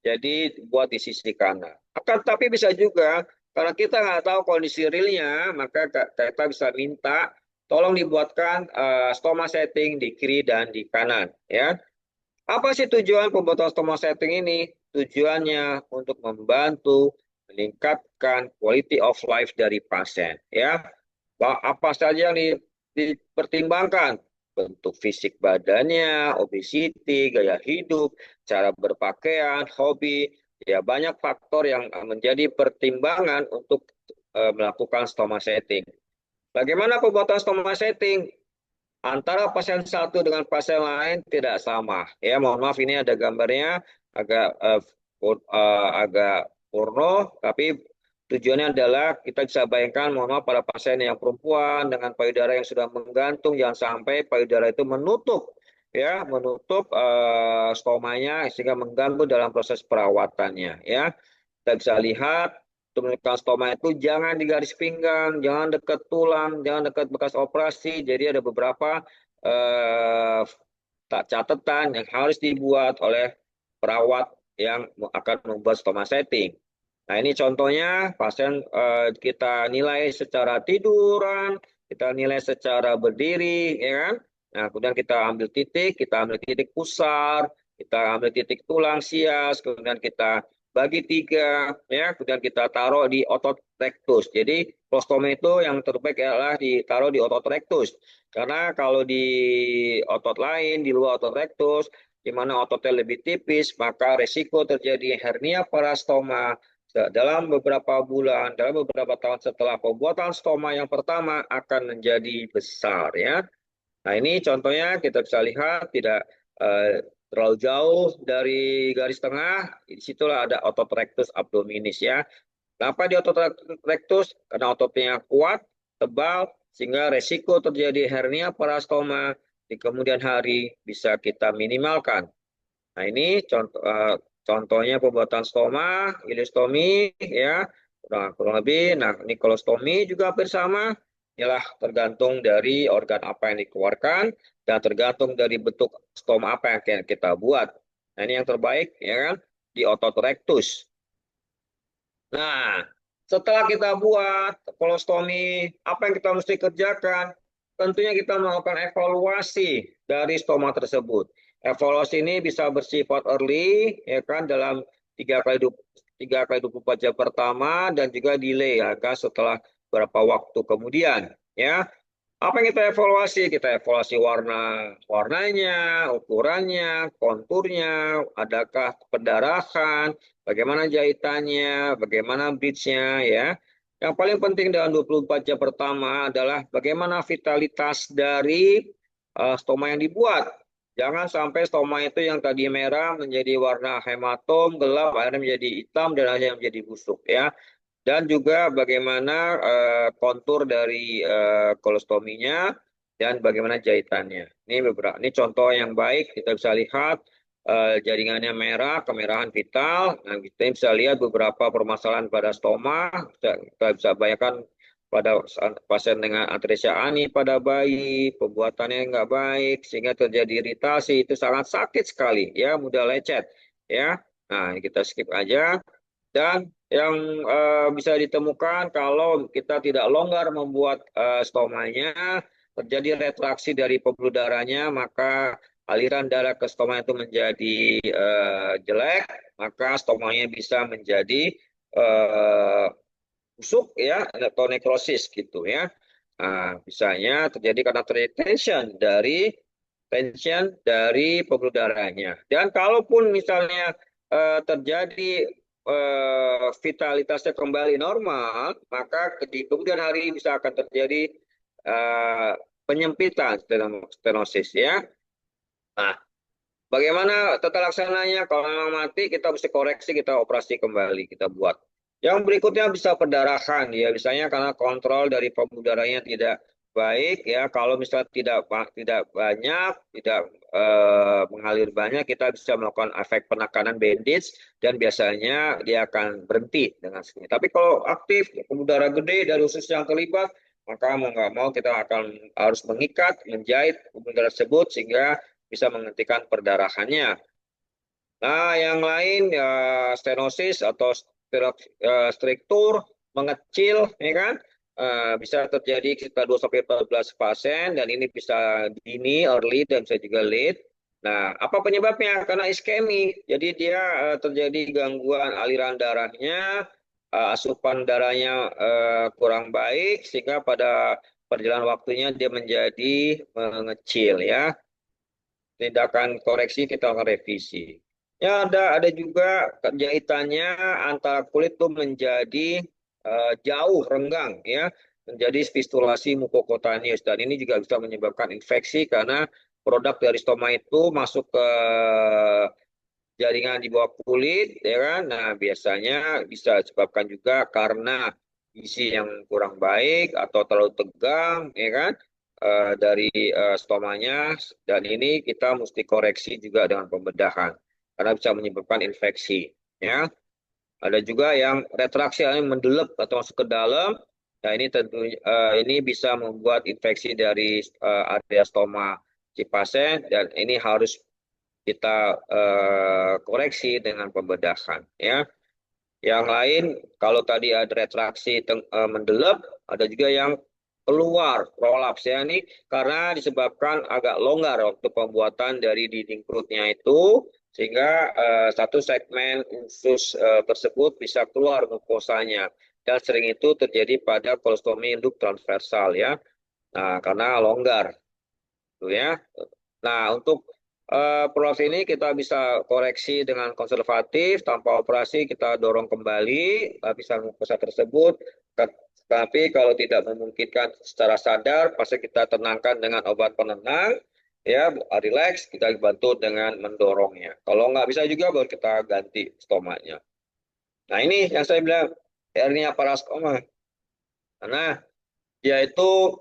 Jadi buat di sisi kanan. Akan tapi bisa juga karena kita nggak tahu kondisi realnya, maka kita bisa minta tolong dibuatkan stoma setting di kiri dan di kanan, ya. Apa sih tujuan pembuatan stoma setting ini? Tujuannya untuk membantu meningkatkan quality of life dari pasien, ya. Apa saja yang dipertimbangkan? Bentuk fisik badannya, obesiti, gaya hidup, cara berpakaian, hobi, ya banyak faktor yang menjadi pertimbangan untuk melakukan stoma setting. Bagaimana pembuatan stoma setting? Antara pasien satu dengan pasien lain tidak sama. Ya, mohon maaf ini ada gambarnya agak porno, tapi tujuannya adalah kita bisa bayangkan, mohon maaf, pada pasien yang perempuan dengan payudara yang sudah menggantung, jangan sampai payudara itu menutup, ya, menutup stomanya sehingga mengganggu dalam proses perawatannya, ya. Kita bisa lihat untuk menekan stoma itu jangan di garis pinggang, jangan dekat tulang, jangan dekat bekas operasi. Jadi ada beberapa eh, catatan yang harus dibuat oleh perawat yang akan membuat stoma setting. Nah ini contohnya pasien kita nilai secara tiduran, kita nilai secara berdiri, ya kan? Nah kemudian kita ambil titik pusar, kita ambil titik tulang sias, kemudian kita bagi tiga, ya, kemudian kita taruh di otot rectus. Jadi kolostoma itu yang terbaik adalah ditaruh di otot rectus. Karena kalau di otot lain, di luar otot rectus, di mana ototnya lebih tipis, maka resiko terjadi hernia parastoma dalam beberapa bulan, dalam beberapa tahun setelah pembuatan stoma yang pertama akan menjadi besar, ya. Nah, ini contohnya kita bisa lihat tidak terlalu jauh dari garis tengah. Disitulah ada otot rectus abdominis, ya. Kenapa di otot rectus? Karena ototnya kuat, tebal, sehingga resiko terjadi hernia parastoma di kemudian hari bisa kita minimalkan. Nah, ini contohnya pembuatan stoma, ileostomi, ya. Nah, kurang lebih, nah ini kolostomi juga hampir sama. Inilah tergantung dari organ apa yang dikeluarkan dan tergantung dari bentuk stoma apa yang kita buat. Nah, ini yang terbaik ya kan di otot rectus. Nah, setelah kita buat kolostomi, apa yang kita mesti kerjakan? Tentunya kita melakukan evaluasi dari stoma tersebut. Evaluasi ini bisa bersifat early, ya kan, dalam 3 kali 24 jam pertama dan juga delay, ya kan, setelah beberapa waktu kemudian. Ya, apa yang kita evaluasi? Kita evaluasi warnanya, ukurannya, konturnya, adakah pendarahan, bagaimana jahitannya, bagaimana bridge-nya ya. Yang paling penting dalam 24 jam pertama adalah bagaimana vitalitas dari stoma yang dibuat. Jangan sampai stoma itu yang tadi merah menjadi warna hematom, gelap, akhirnya menjadi hitam dan akhirnya menjadi busuk ya, dan juga bagaimana kontur dari kolostominya dan bagaimana jahitannya. Ini beberapa, ini contoh yang baik kita bisa lihat jaringannya merah, kemerahan vital. Nah, kita bisa lihat beberapa permasalahan pada stoma. Kita bisa bayangkan pada pasien dengan atresia ani pada bayi, pembuatannya nggak baik sehingga terjadi iritasi, itu sangat sakit sekali ya, mudah lecet ya. Nah, kita skip aja. Dan yang bisa ditemukan kalau kita tidak longgar membuat stomanya, terjadi retraksi dari pembuluh darahnya, maka aliran darah ke stoma itu menjadi jelek, maka stomanya bisa menjadi eh, busuk ya atau nekrosis gitu ya. Nah, bisanya terjadi karena tension dari pembuluh darahnya. Dan kalaupun misalnya terjadi vitalitasnya kembali normal, maka di kemudian hari bisa akan terjadi eh, penyempitan stenosis ya. Nah, bagaimana tata laksananya? Kalau memang mati, kita mesti koreksi, kita operasi kembali, kita buat. Yang berikutnya bisa perdarahan, ya, misalnya karena kontrol dari pembuluh darahnya tidak baik, ya. Kalau misalnya tidak banyak, tidak mengalir banyak, kita bisa melakukan efek penekanan bandage dan biasanya dia akan berhenti dengan sendiri. Tapi kalau aktif, pembuluh darah gede dari usus yang terlibat, maka mau nggak mau kita akan harus mengikat, menjahit pembuluh darah tersebut sehingga bisa menghentikan perdarahannya. Nah, yang lain ya stenosis atau struktur mengecil, ya kan? Bisa terjadi sekitar 2 sampai 14 pasien dan ini bisa dini, early dan bisa juga late. Nah, apa penyebabnya? Karena iskemi. Jadi dia terjadi gangguan aliran darahnya, asupan darahnya kurang baik sehingga pada perjalanan waktunya dia menjadi mengecil ya. Tindakan koreksi kita akan revisi. Ya ada juga jahitannya antara kulit tuh menjadi jauh renggang ya, menjadi spistulasi mukokutaneus dan ini juga bisa menyebabkan infeksi karena produk dari stoma itu masuk ke jaringan di bawah kulit ya kan. Nah, biasanya bisa disebabkan juga karena isi yang kurang baik atau terlalu tegang ya kan dari stomanya dan ini kita mesti koreksi juga dengan pembedahan karena bisa menyebabkan infeksi ya. Ada juga yang retraksi yang mendelep atau masuk ke dalam. Nah, ini tentu ini bisa membuat infeksi dari area stoma si pasien dan ini harus kita koreksi dengan pembedahan ya. Yang lain kalau tadi ada retraksi mendelep, ada juga yang keluar prolaps ya ini karena disebabkan agak longgar waktu pembuatan dari dinding perutnya itu sehingga satu segmen usus tersebut bisa keluar mukosanya dan sering itu terjadi pada kolostomi induk transversal ya. Nah, karena longgar tuh ya. Nah, untuk proses ini kita bisa koreksi dengan konservatif, tanpa operasi kita dorong kembali lapisan mukosa tersebut. Tapi kalau tidak memungkinkan secara sadar, pasti kita tenangkan dengan obat penenang, ya, relax, kita bantu dengan mendorongnya. Kalau nggak bisa juga, baru kita ganti stomanya. Nah, ini yang saya bilang, hernia parastoma. Karena yaitu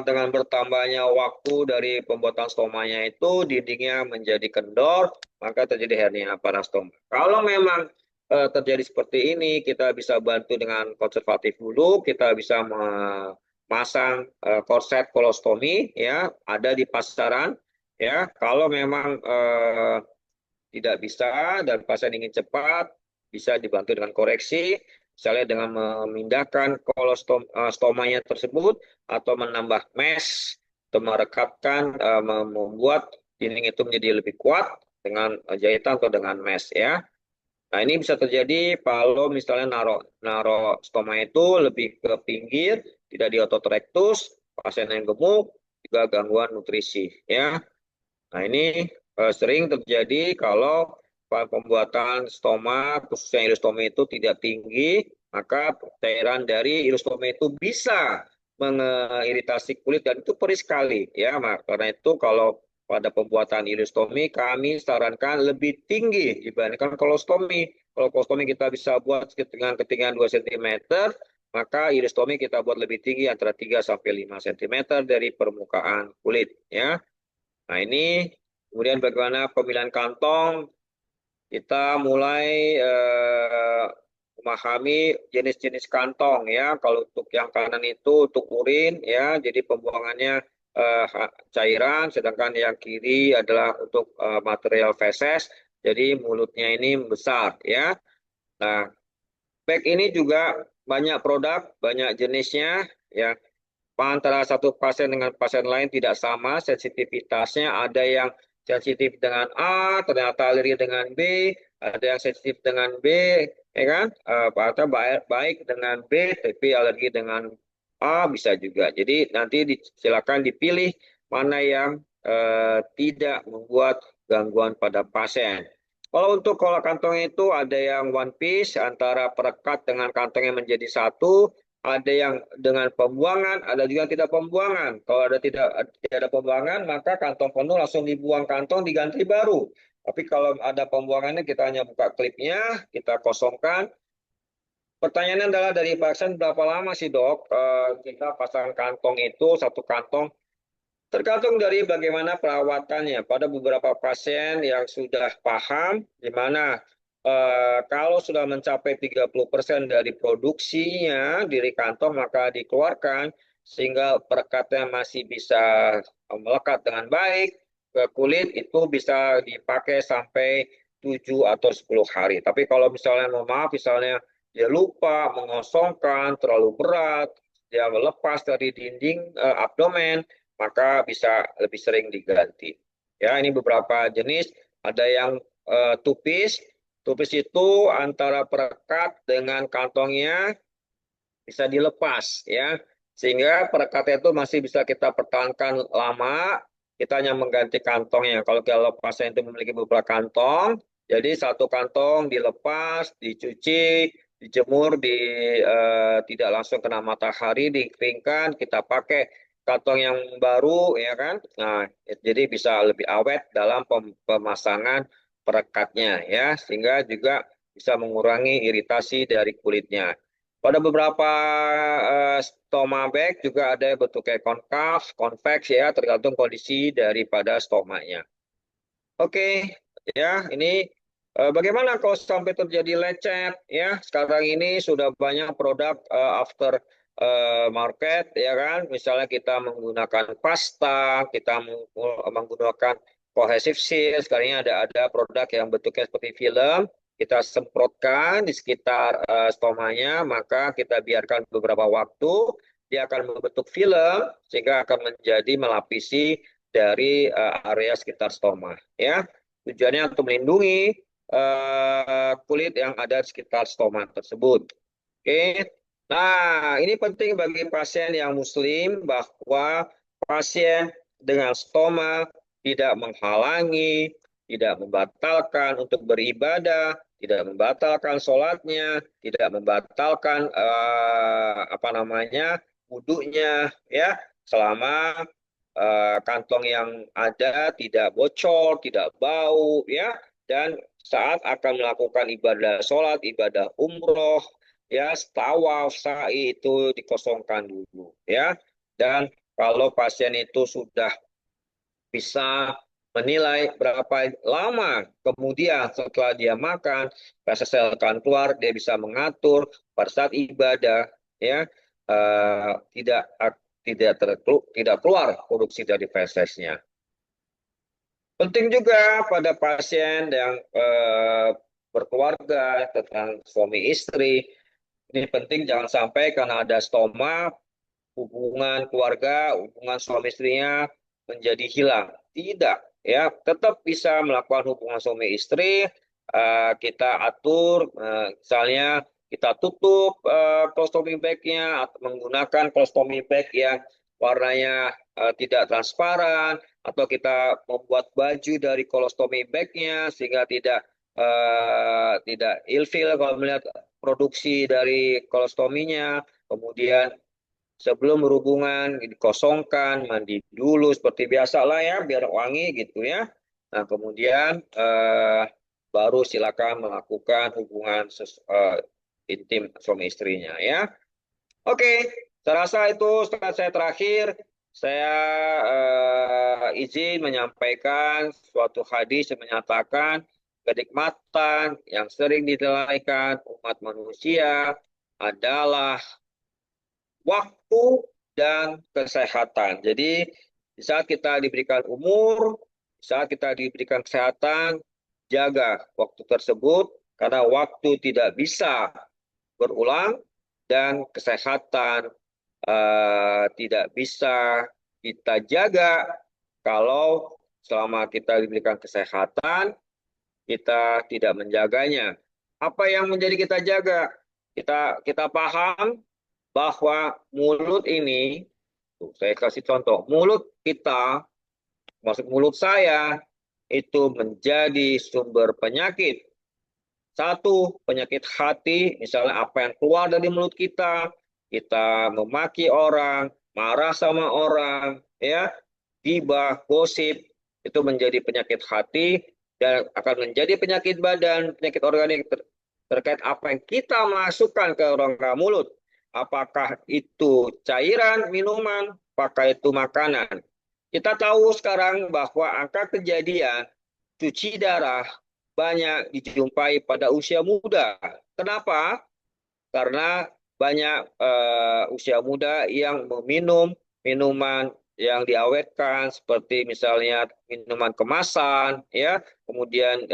dengan bertambahnya waktu dari pembuatan stomanya itu dindingnya menjadi kendor, maka terjadi hernia parastoma. Kalau memang terjadi seperti ini, kita bisa bantu dengan konservatif dulu, kita bisa memasang korset kolostomi, ya, ada di pasaran, ya. Kalau memang tidak bisa dan pasien ingin cepat, bisa dibantu dengan koreksi, misalnya dengan memindahkan stomanya tersebut atau menambah mesh atau merekatkan, membuat dinding itu menjadi lebih kuat dengan jahitan atau dengan mesh, ya. Nah, ini bisa terjadi kalau misalnya naro stoma itu lebih ke pinggir, tidak di otot rectus, pasien yang gemuk, juga gangguan nutrisi, ya. Nah, ini sering terjadi kalau pembuatan stoma, khususnya ileostomi itu tidak tinggi, maka cairan dari ileostomi itu bisa mengiritasi kulit dan itu perih sekali, ya. Karena itu kalau pada pembuatan ileostomi kami sarankan lebih tinggi dibandingkan kolostomi. Kalau kolostomi kita bisa buat dengan ketinggian 2 cm, maka ileostomi kita buat lebih tinggi antara 3 sampai 5 cm dari permukaan kulit, ya. Nah, ini kemudian bagaimana pemilihan kantong, kita mulai memahami jenis-jenis kantong, ya. Kalau untuk yang kanan itu untuk urin, ya, jadi pembuangannya cairan, sedangkan yang kiri adalah untuk material feses, jadi mulutnya ini besar, ya. Nah, bag ini juga banyak produk, banyak jenisnya, ya. Antara satu pasien dengan pasien lain tidak sama sensitivitasnya. Ada yang sensitif dengan A, ternyata alergi dengan B. Ada yang sensitif dengan B, ya kan? Atau baik dengan B, tapi alergi dengan A bisa juga. Jadi nanti silakan dipilih mana yang tidak membuat gangguan pada pasien. Kalau untuk kola kantong itu ada yang one piece antara perekat dengan kantongnya menjadi satu, ada yang dengan pembuangan, ada juga tidak pembuangan. Kalau tidak ada pembuangan, maka kantong penuh langsung dibuang kantong diganti baru. Tapi kalau ada pembuangannya, kita hanya buka klipnya, kita kosongkan. Pertanyaannya adalah dari pasien berapa lama sih dok kita pasang kantong itu satu kantong. Tergantung dari bagaimana perawatannya. Pada beberapa pasien yang sudah paham, di mana kalau sudah mencapai 30% dari produksinya dari kantong, maka dikeluarkan, sehingga perekatnya masih bisa melekat dengan baik ke kulit, itu bisa dipakai sampai 7 atau 10 hari. Tapi kalau misalnya, mohon maaf, misalnya dia lupa mengosongkan, terlalu berat, dia melepas dari dinding abdomen, maka bisa lebih sering diganti. Ya, ini beberapa jenis. Ada yang tupis. Tupis itu antara perekat dengan kantongnya bisa dilepas, ya. Sehingga perekatnya itu masih bisa kita pertahankan lama. Kita hanya mengganti kantongnya. Kalau pasien itu memiliki beberapa kantong, jadi satu kantong dilepas, dicuci, dijemur, tidak langsung kena matahari, dikeringkan, kita pakai kantong yang baru, ya kan. Nah, jadi bisa lebih awet dalam pemasangan perekatnya, ya, sehingga juga bisa mengurangi iritasi dari kulitnya. Pada beberapa stoma bag juga ada yang bentuknya konkav, convex, ya, tergantung kondisi daripada stomanya. Oke, ya, ini bagaimana kalau sampai terjadi lecet, ya. Sekarang ini sudah banyak produk after market, ya kan. Misalnya kita menggunakan pasta, kita menggunakan cohesive seal. Sekarang ini ada produk yang bentuknya seperti film, kita semprotkan di sekitar stomanya, maka kita biarkan beberapa waktu, dia akan membentuk film sehingga akan menjadi melapisi dari area sekitar stoma, ya. Tujuannya untuk melindungi kulit yang ada di sekitar stoma tersebut. Oke. Nah, ini penting bagi pasien yang muslim bahwa pasien dengan stoma tidak menghalangi, tidak membatalkan untuk beribadah, tidak membatalkan sholatnya, tidak membatalkan apa namanya wudhunya, ya, selama kantong yang ada tidak bocor, tidak bau, ya, dan saat akan melakukan ibadah sholat, ibadah umroh, ya, tawaf, sa'i itu dikosongkan dulu, ya. Dan kalau pasien itu sudah bisa menilai berapa lama kemudian setelah dia makan, rasa sel akan keluar, dia bisa mengatur pada saat ibadah, ya, tidak tidak keluar produksi dari fesesnya. Penting juga pada pasien yang berkeluarga tentang suami istri, ini penting jangan sampai karena ada stoma hubungan keluarga, hubungan suami istrinya menjadi hilang. Tidak, ya, tetap bisa melakukan hubungan suami istri. Kita atur, misalnya kita tutup colostomy bag-nya atau menggunakan colostomy bag yang warnanya tidak transparan, atau kita membuat baju dari colostomy bag-nya sehingga tidak ilfil kalau melihat produksi dari kolostominya. Kemudian sebelum berhubungan dikosongkan, mandi dulu seperti biasa lah ya, biar wangi gitu ya. Nah, kemudian baru silakan melakukan hubungan intim suami istrinya ya. Oke, saya rasa itu statement saya terakhir. Saya izin menyampaikan suatu hadis yang menyatakan kenikmatan yang sering dilalaikan umat manusia adalah waktu dan kesehatan. Jadi, di saat kita diberikan umur, di saat kita diberikan kesehatan, jaga waktu tersebut karena waktu tidak bisa berulang dan kesehatan tidak bisa kita jaga kalau selama kita diberikan kesehatan, kita tidak menjaganya. Apa yang menjadi kita jaga? Kita paham bahwa mulut ini, saya kasih contoh, mulut kita, maksud mulut saya, itu menjadi sumber penyakit. Satu, penyakit hati, misalnya apa yang keluar dari mulut kita memaki orang, marah sama orang, ya, gibah, gosip, itu menjadi penyakit hati dan akan menjadi penyakit badan, penyakit organik terkait apa yang kita masukkan ke rongga mulut. Apakah itu cairan, minuman, apakah itu makanan. Kita tahu sekarang bahwa angka kejadian cuci darah banyak dijumpai pada usia muda. Kenapa? Karena banyak usia muda yang meminum minuman yang diawetkan seperti misalnya minuman kemasan, ya, kemudian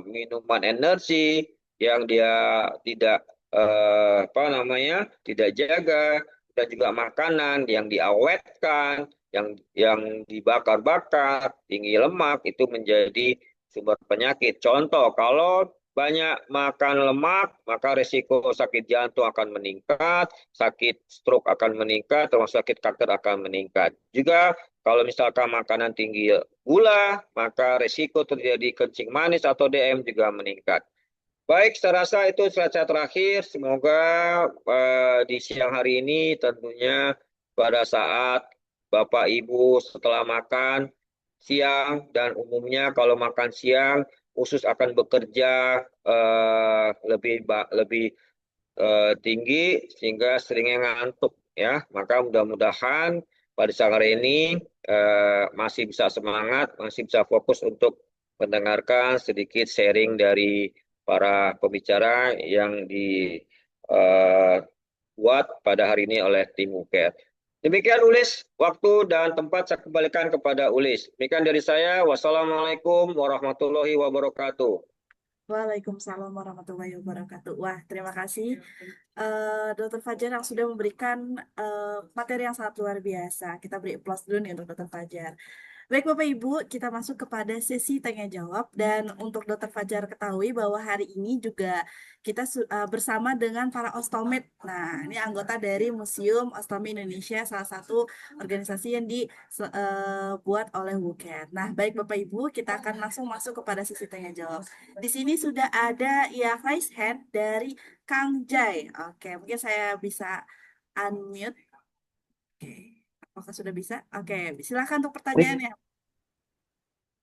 minuman energi yang dia tidak apa namanya, tidak jaga, dan juga makanan yang diawetkan, yang dibakar-bakar, tinggi lemak itu menjadi sumber penyakit. Contoh, kalau banyak makan lemak, maka risiko sakit jantung akan meningkat, sakit stroke akan meningkat, termasuk sakit kanker akan meningkat. Juga kalau misalkan makanan tinggi gula, maka risiko terjadi kencing manis atau DM juga meningkat. Baik, saya rasa itu slide saya terakhir. Semoga di siang hari ini tentunya pada saat Bapak Ibu setelah makan siang dan umumnya kalau makan siang usus akan bekerja lebih tinggi sehingga seringnya ngantuk ya. Maka mudah-mudahan pada siang hari ini masih bisa semangat, masih bisa fokus untuk mendengarkan sedikit sharing dari para pembicara yang dibuat pada hari ini oleh tim UKER. Demikian Ulis, waktu dan tempat saya kembalikan kepada Ulis. Demikian dari saya, wassalamualaikum warahmatullahi wabarakatuh. Waalaikumsalam warahmatullahi wabarakatuh. Wah, terima kasih Dr. Fajar yang sudah memberikan materi yang sangat luar biasa. Kita beri aplaus dulu nih untuk Dr. Fajar. Baik Bapak Ibu, kita masuk kepada sesi tanya jawab dan untuk Dr. Fajar ketahui bahwa hari ini juga kita bersama dengan para ostomed. Nah, ini anggota dari Museum Ostomi Indonesia, salah satu organisasi yang dibuat oleh WUKET. Nah, baik Bapak Ibu, kita akan langsung masuk kepada sesi tanya jawab. Di sini sudah ada ya raise hand dari Kang Jai. Oke, mungkin saya bisa unmute. Oke, apakah sudah bisa? Oke, silakan untuk Baik, pertanyaannya.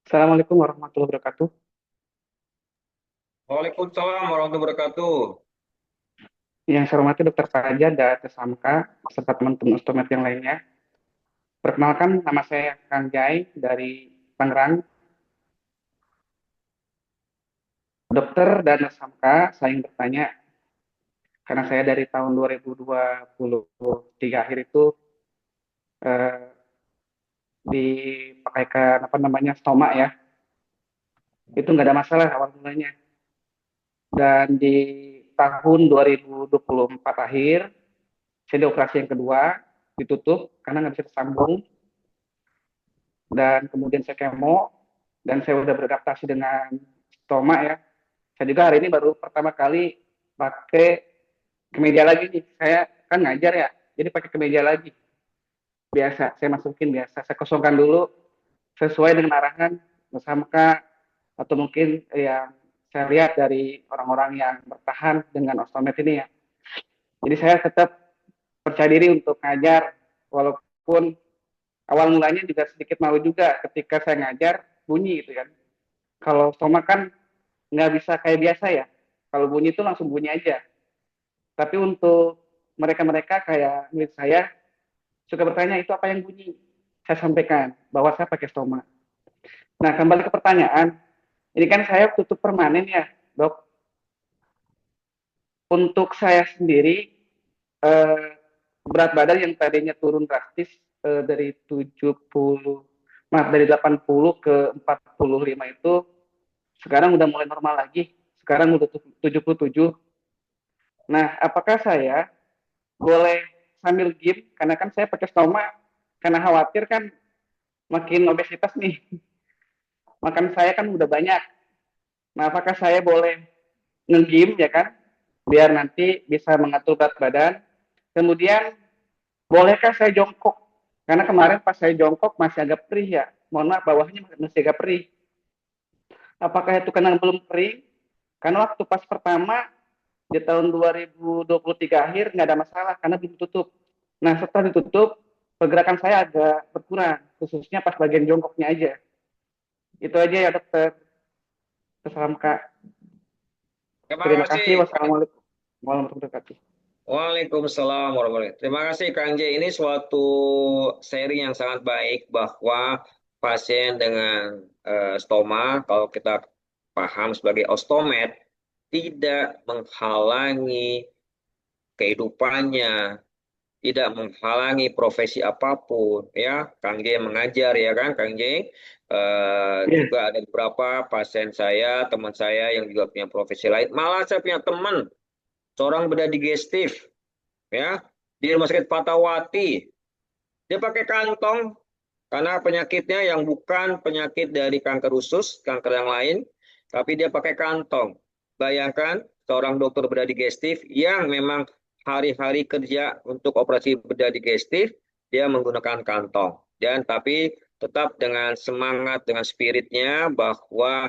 Assalamualaikum warahmatullahi wabarakatuh. Waalaikumsalam warahmatullahi wabarakatuh. Yang saya hormati Dr. Fajar dan Tesamka, beserta teman-teman Ostomed yang lainnya. Perkenalkan, nama saya Kang Jai dari Tangerang. Dokter dan Samka, saya ingin bertanya, karena saya dari tahun 2023 akhir itu eh, dipakaikan apa namanya stoma ya, itu nggak ada masalah awal mulanya. Dan di tahun 2024 akhir, saya di operasi yang kedua, ditutup karena nggak bisa tersambung, dan kemudian saya kemo, dan saya udah beradaptasi dengan stoma ya. Saya juga hari ini baru pertama kali pakai kemeja lagi nih. Saya kan ngajar ya, jadi pakai kemeja lagi. Biasa, saya masukin biasa. Saya kosongkan dulu sesuai dengan arahan bersama atau mungkin yang saya lihat dari orang-orang yang bertahan dengan ostomed ini ya. Jadi saya tetap percaya diri untuk ngajar, walaupun awal mulanya juga sedikit malu juga ketika saya ngajar bunyi gitu kan. Kalau stoma kan nggak bisa kayak biasa ya. Kalau bunyi itu langsung bunyi aja. Tapi untuk mereka-mereka kayak milik saya suka bertanya itu apa yang bunyi. Saya sampaikan bahwa saya pakai stoma. Nah kembali ke pertanyaan, ini kan saya tutup permanen ya dok. Untuk saya sendiri eh, berat badan yang tadinya turun drastis dari 70, maaf dari 80 ke 45 itu sekarang udah mulai normal lagi. Sekarang udah 77. Nah, apakah saya boleh sambil gym? Karena kan saya pakai stoma, karena khawatir kan makin obesitas nih. Makan saya kan udah banyak. Nah, apakah saya boleh nge-gym ya kan? Biar nanti bisa mengatur berat badan. Kemudian, bolehkah saya jongkok? Karena kemarin pas saya jongkok masih agak perih ya. Mohon maaf, bawahnya masih agak perih. Apakah itu karena belum kering? Karena waktu pas pertama di tahun 2023 akhir nggak ada masalah karena belum tutup. Nah setelah ditutup pergerakan saya agak berkurang, khususnya pas bagian jongkoknya aja. Itu aja ya dokter. Salam kak. Terima Terima kasih. kasih. Wassalamualaikum warahmatullahi wabarakatuh. Waalaikumsalam warahmatullahi wabarakatuh. Terima kasih Kang J. Ini suatu sharing yang sangat baik bahwa pasien dengan stoma, kalau kita paham sebagai ostomed, tidak menghalangi kehidupannya, tidak menghalangi profesi apapun. Ya, Kang J mengajar ya kan, Kang J. Iya, Juga ada beberapa pasien saya, teman saya yang juga punya profesi lain. Malah saya punya teman, seorang bedah digestif ya di Rumah Sakit Fatawati. Dia pakai kantong karena penyakitnya yang bukan penyakit dari kanker usus, kanker yang lain, tapi dia pakai kantong. Bayangkan seorang dokter bedah digestif yang memang hari-hari kerja untuk operasi bedah digestif, dia menggunakan kantong. Dan tapi tetap dengan semangat, dengan spiritnya bahwa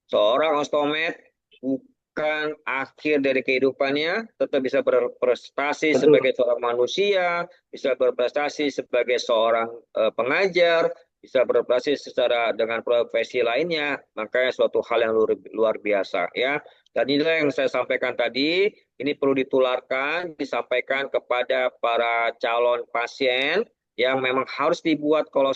seorang ostomed bukan akhir dari kehidupannya, tetap bisa berprestasi betul. sebagai seorang manusia, bisa berprestasi sebagai seorang pengajar, bisa berprestasi secara dengan profesi lainnya, makanya suatu hal yang luar biasa ya. Dan inilah yang saya sampaikan tadi, ini perlu ditularkan, disampaikan kepada para calon pasien yang memang harus dibuat kalau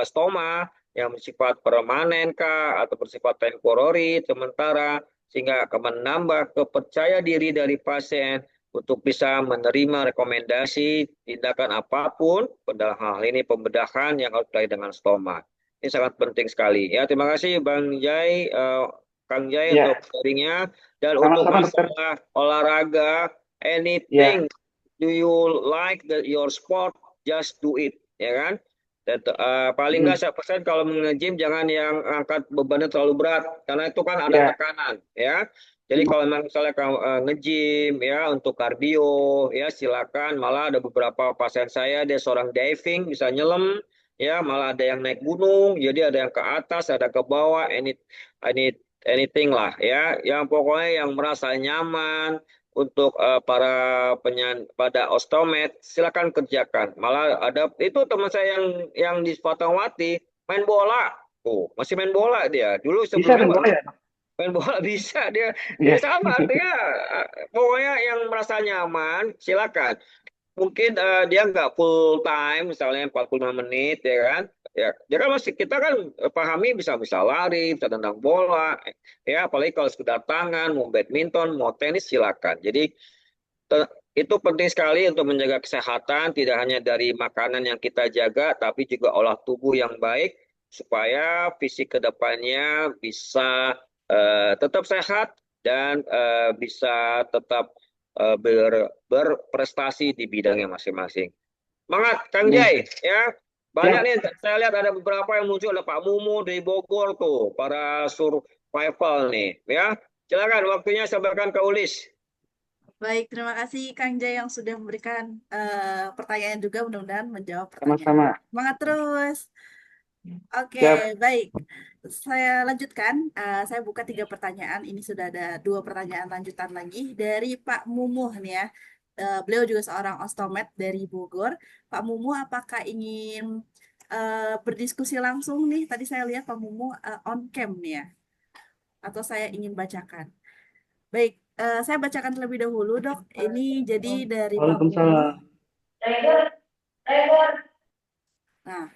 stoma yang bersifat permanen kah atau bersifat temporary sementara sehingga akan menambah kepercaya diri dari pasien untuk bisa menerima rekomendasi tindakan apapun pada hal ini pembedahan yang harus terkait dengan stoma. Ini sangat penting sekali ya. Terima kasih Bang Jai, Kang Jai untuk Iya, sharingnya dan untuk sama-sama dokter. masalah olahraga, Iya, anything do you like your sport, just do it, ya kan? Dan paling nggak mm, 100% kalau nge-gym jangan yang angkat bebannya terlalu berat karena itu kan ada iya, tekanan ya. Jadi mm, kalau memang misalnya kamu nge-gym ya untuk kardio ya silakan. Malah ada beberapa pasien saya dia seorang diving bisa nyelam ya, malah ada yang naik gunung. Jadi ada yang ke atas, ada ke bawah, any anything lah ya. Yang pokoknya yang merasa nyaman untuk pada ostomed silakan kerjakan. Malah ada itu teman saya yang di Fatmawati main bola. Oh, masih main bola dia. Dulu bisa sebelumnya kan nggak boleh bisa ya? main bola bisa dia. Ya Iya, sama artinya pokoknya yang merasa nyaman silakan. Mungkin dia nggak full time misalnya 45 menit ya kan. ya. Jadi kan kita kan pahami bisa lari, bisa tendang bola, ya. Apalagi kalau sekedar tangan, mau badminton, mau tenis silakan. Jadi itu penting sekali untuk menjaga kesehatan, tidak hanya dari makanan yang kita jaga, tapi juga olah tubuh yang baik, supaya fisik kedepannya bisa tetap sehat dan bisa tetap berprestasi di bidangnya masing-masing. Semangat, Kang Ya, Jai, ya. Banyak siap. nih, saya lihat ada beberapa yang muncul, ada Pak Mumu di Bogor tuh, para survival nih, ya. Silakan waktunya saya berikan ke Ulis. Baik, terima kasih Kang Jai yang sudah memberikan pertanyaan juga, mudah-mudahan menjawab pertanyaan. Sama-sama. Semangat terus. Oke, Siap. baik. Saya lanjutkan. Saya buka 3 pertanyaan. Ini sudah ada 2 pertanyaan lanjutan lagi dari Pak Mumuh nih ya. Beliau juga seorang ostomed dari Bogor. Pak Mumuh, apakah ingin berdiskusi langsung nih? Tadi saya lihat Pak Mumuh on cam nih ya. Atau saya ingin bacakan. Baik, saya bacakan terlebih dahulu, Dok. Ini jadi dari Pak Mumuh. Waalaikumsalam. Nah,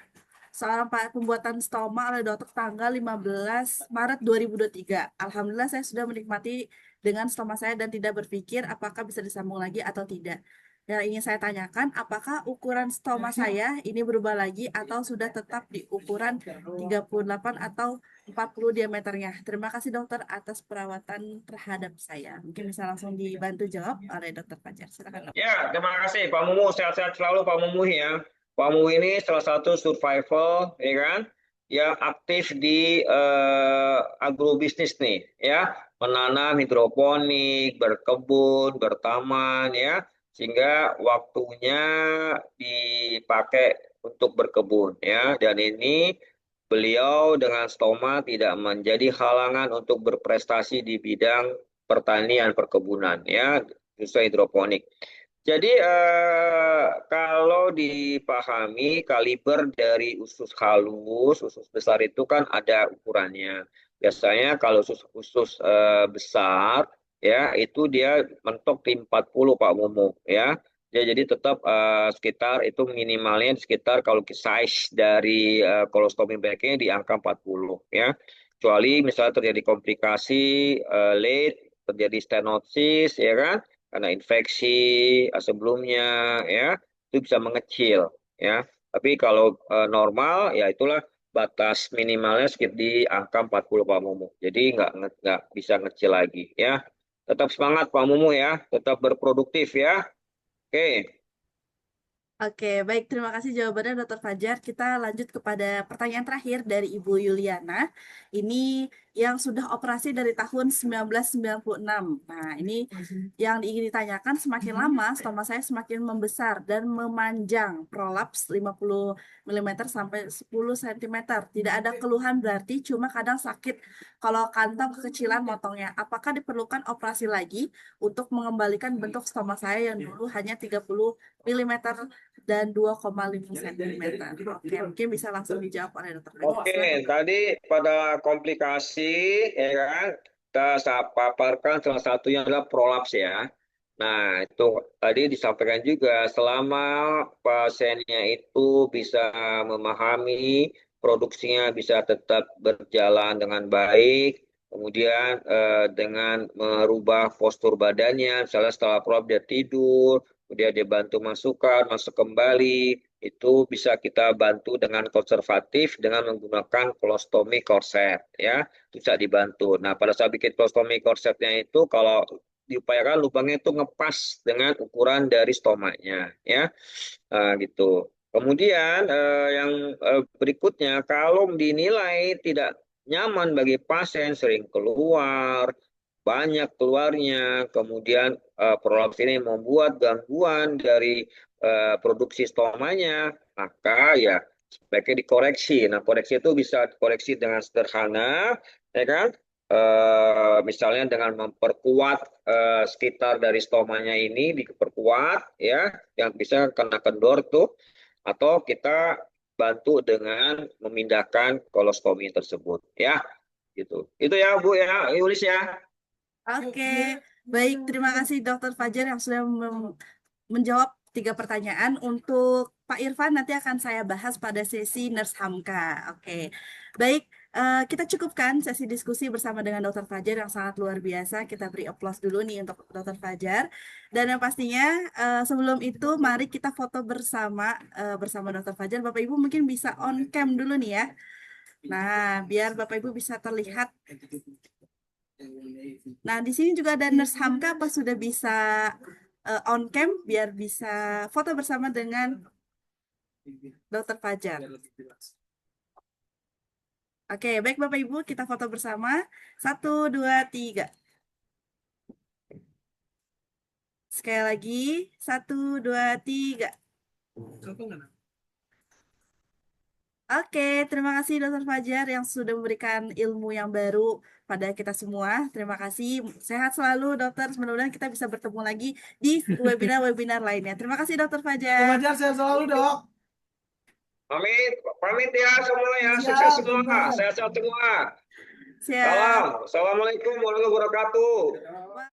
soal pembuatan stoma oleh dokter tanggal 15 Maret 2023. Alhamdulillah saya sudah menikmati dengan stoma saya dan tidak berpikir apakah bisa disambung lagi atau tidak. Yang ingin saya tanyakan, apakah ukuran stoma saya ini berubah lagi atau sudah tetap di ukuran 38 atau 40 diameternya? Terima kasih dokter atas perawatan terhadap saya. Mungkin bisa langsung dibantu jawab oleh dokter Fajar. Silakan, Dok. Ya, terima kasih Pak Mumu. Sehat-sehat selalu Pak Mumu ya. Pak Mumu ini salah satu survival, ya kan, yang aktif di agrobisnis nih, ya, menanam hidroponik, berkebun, bertaman, ya, sehingga waktunya dipakai untuk berkebun, ya. Dan ini beliau dengan stoma tidak menjadi halangan untuk berprestasi di bidang pertanian, perkebunan, ya, khususnya hidroponik. Jadi kalau dipahami kaliber dari usus halus, usus besar itu kan ada ukurannya. Biasanya kalau usus besar ya itu dia mentok di 40 Pak Mumu ya. Ya, jadi tetap sekitar itu minimalnya sekitar kalau size dari kolostomi baiknya di angka 40 ya. Kecuali misalnya terjadi komplikasi late, terjadi stenosis ya kan, karena infeksi sebelumnya ya itu bisa mengecil ya. Tapi kalau normal ya itulah batas minimalnya sekitar di angka 40 Pak Mumu. Jadi nggak bisa ngecil lagi ya. Tetap semangat Pak Mumu ya, tetap berproduktif ya. Oke. Oke, baik. Terima kasih jawabannya, Dokter Fajar. Kita lanjut kepada pertanyaan terakhir dari Ibu Yuliana. Ini yang sudah operasi dari tahun 1996. Nah, ini yang ingin ditanyakan, semakin lama stoma saya semakin membesar dan memanjang, prolaps 50 mm sampai 10 cm. Tidak ada keluhan berarti, cuma kadang sakit kalau kantong kekecilan motongnya. Apakah diperlukan operasi lagi untuk mengembalikan bentuk stoma saya yang dulu hanya 30 mm dan 2,5 cm. Oke, mungkin bisa langsung dijawab oleh dokter Fajar. Oke, Silakan. tadi pada komplikasi ya kan kita paparkan salah satunya adalah prolaps ya. Nah, itu tadi disampaikan juga selama pasiennya itu bisa memahami produksinya bisa tetap berjalan dengan baik, kemudian dengan merubah postur badannya, misalnya setelah prolaps dia tidur, kemudian dia bantu masuk kembali, itu bisa kita bantu dengan konservatif dengan menggunakan kolostomi korset ya, itu bisa dibantu. Nah, pada saat bikin kolostomi korsetnya itu kalau diupayakan lubangnya itu ngepas dengan ukuran dari stomanya ya. Gitu. Kemudian yang berikutnya kalau dinilai tidak nyaman bagi pasien, sering keluar, banyak keluarnya, kemudian prolaps ini membuat gangguan dari produksi stomanya, maka ya sebaiknya dikoreksi. Nah, koreksi itu bisa dikoreksi dengan sederhana, ya kan? Misalnya dengan memperkuat sekitar dari stomanya ini diperkuat ya, yang bisa kena kendor tuh, atau kita bantu dengan memindahkan kolostomi tersebut ya, gitu. Itu ya Bu ya, Yulis ya. Oke, baik. Terima kasih Dokter Fajar yang sudah menjawab 3 pertanyaan. Untuk Pak Irfan nanti akan saya bahas pada sesi Nurse Hamka. Oke, baik. Kita cukupkan sesi diskusi bersama dengan Dr. Fajar yang sangat luar biasa. Kita beri aplaus dulu nih untuk Dr. Fajar. Dan yang pastinya sebelum itu mari kita foto bersama bersama Dr. Fajar. Bapak Ibu mungkin bisa on cam dulu nih ya. Nah, biar Bapak Ibu bisa terlihat. Nah, di sini juga ada Nurse Hamka, apa sudah bisa on cam biar bisa foto bersama dengan Dr. Fajar. Oke, baik Bapak Ibu, kita foto bersama. 1, 2, 3. Sekali lagi, 1, 2, 3. Oke, terima kasih Dr. Fajar yang sudah memberikan ilmu yang baru pada kita semua. Terima kasih. Sehat selalu, dokter. Mudah-mudahan kita bisa bertemu lagi di webinar-webinar lainnya. Terima kasih, Dr. Dr. Fajar. Fajar sehat selalu dok. Pamit, pamit ya semua ya, Siap, sukses Dr. semua, Fajar. sehat-sehat semua. Siap. Salam, assalamualaikum warahmatullahi wabarakatuh.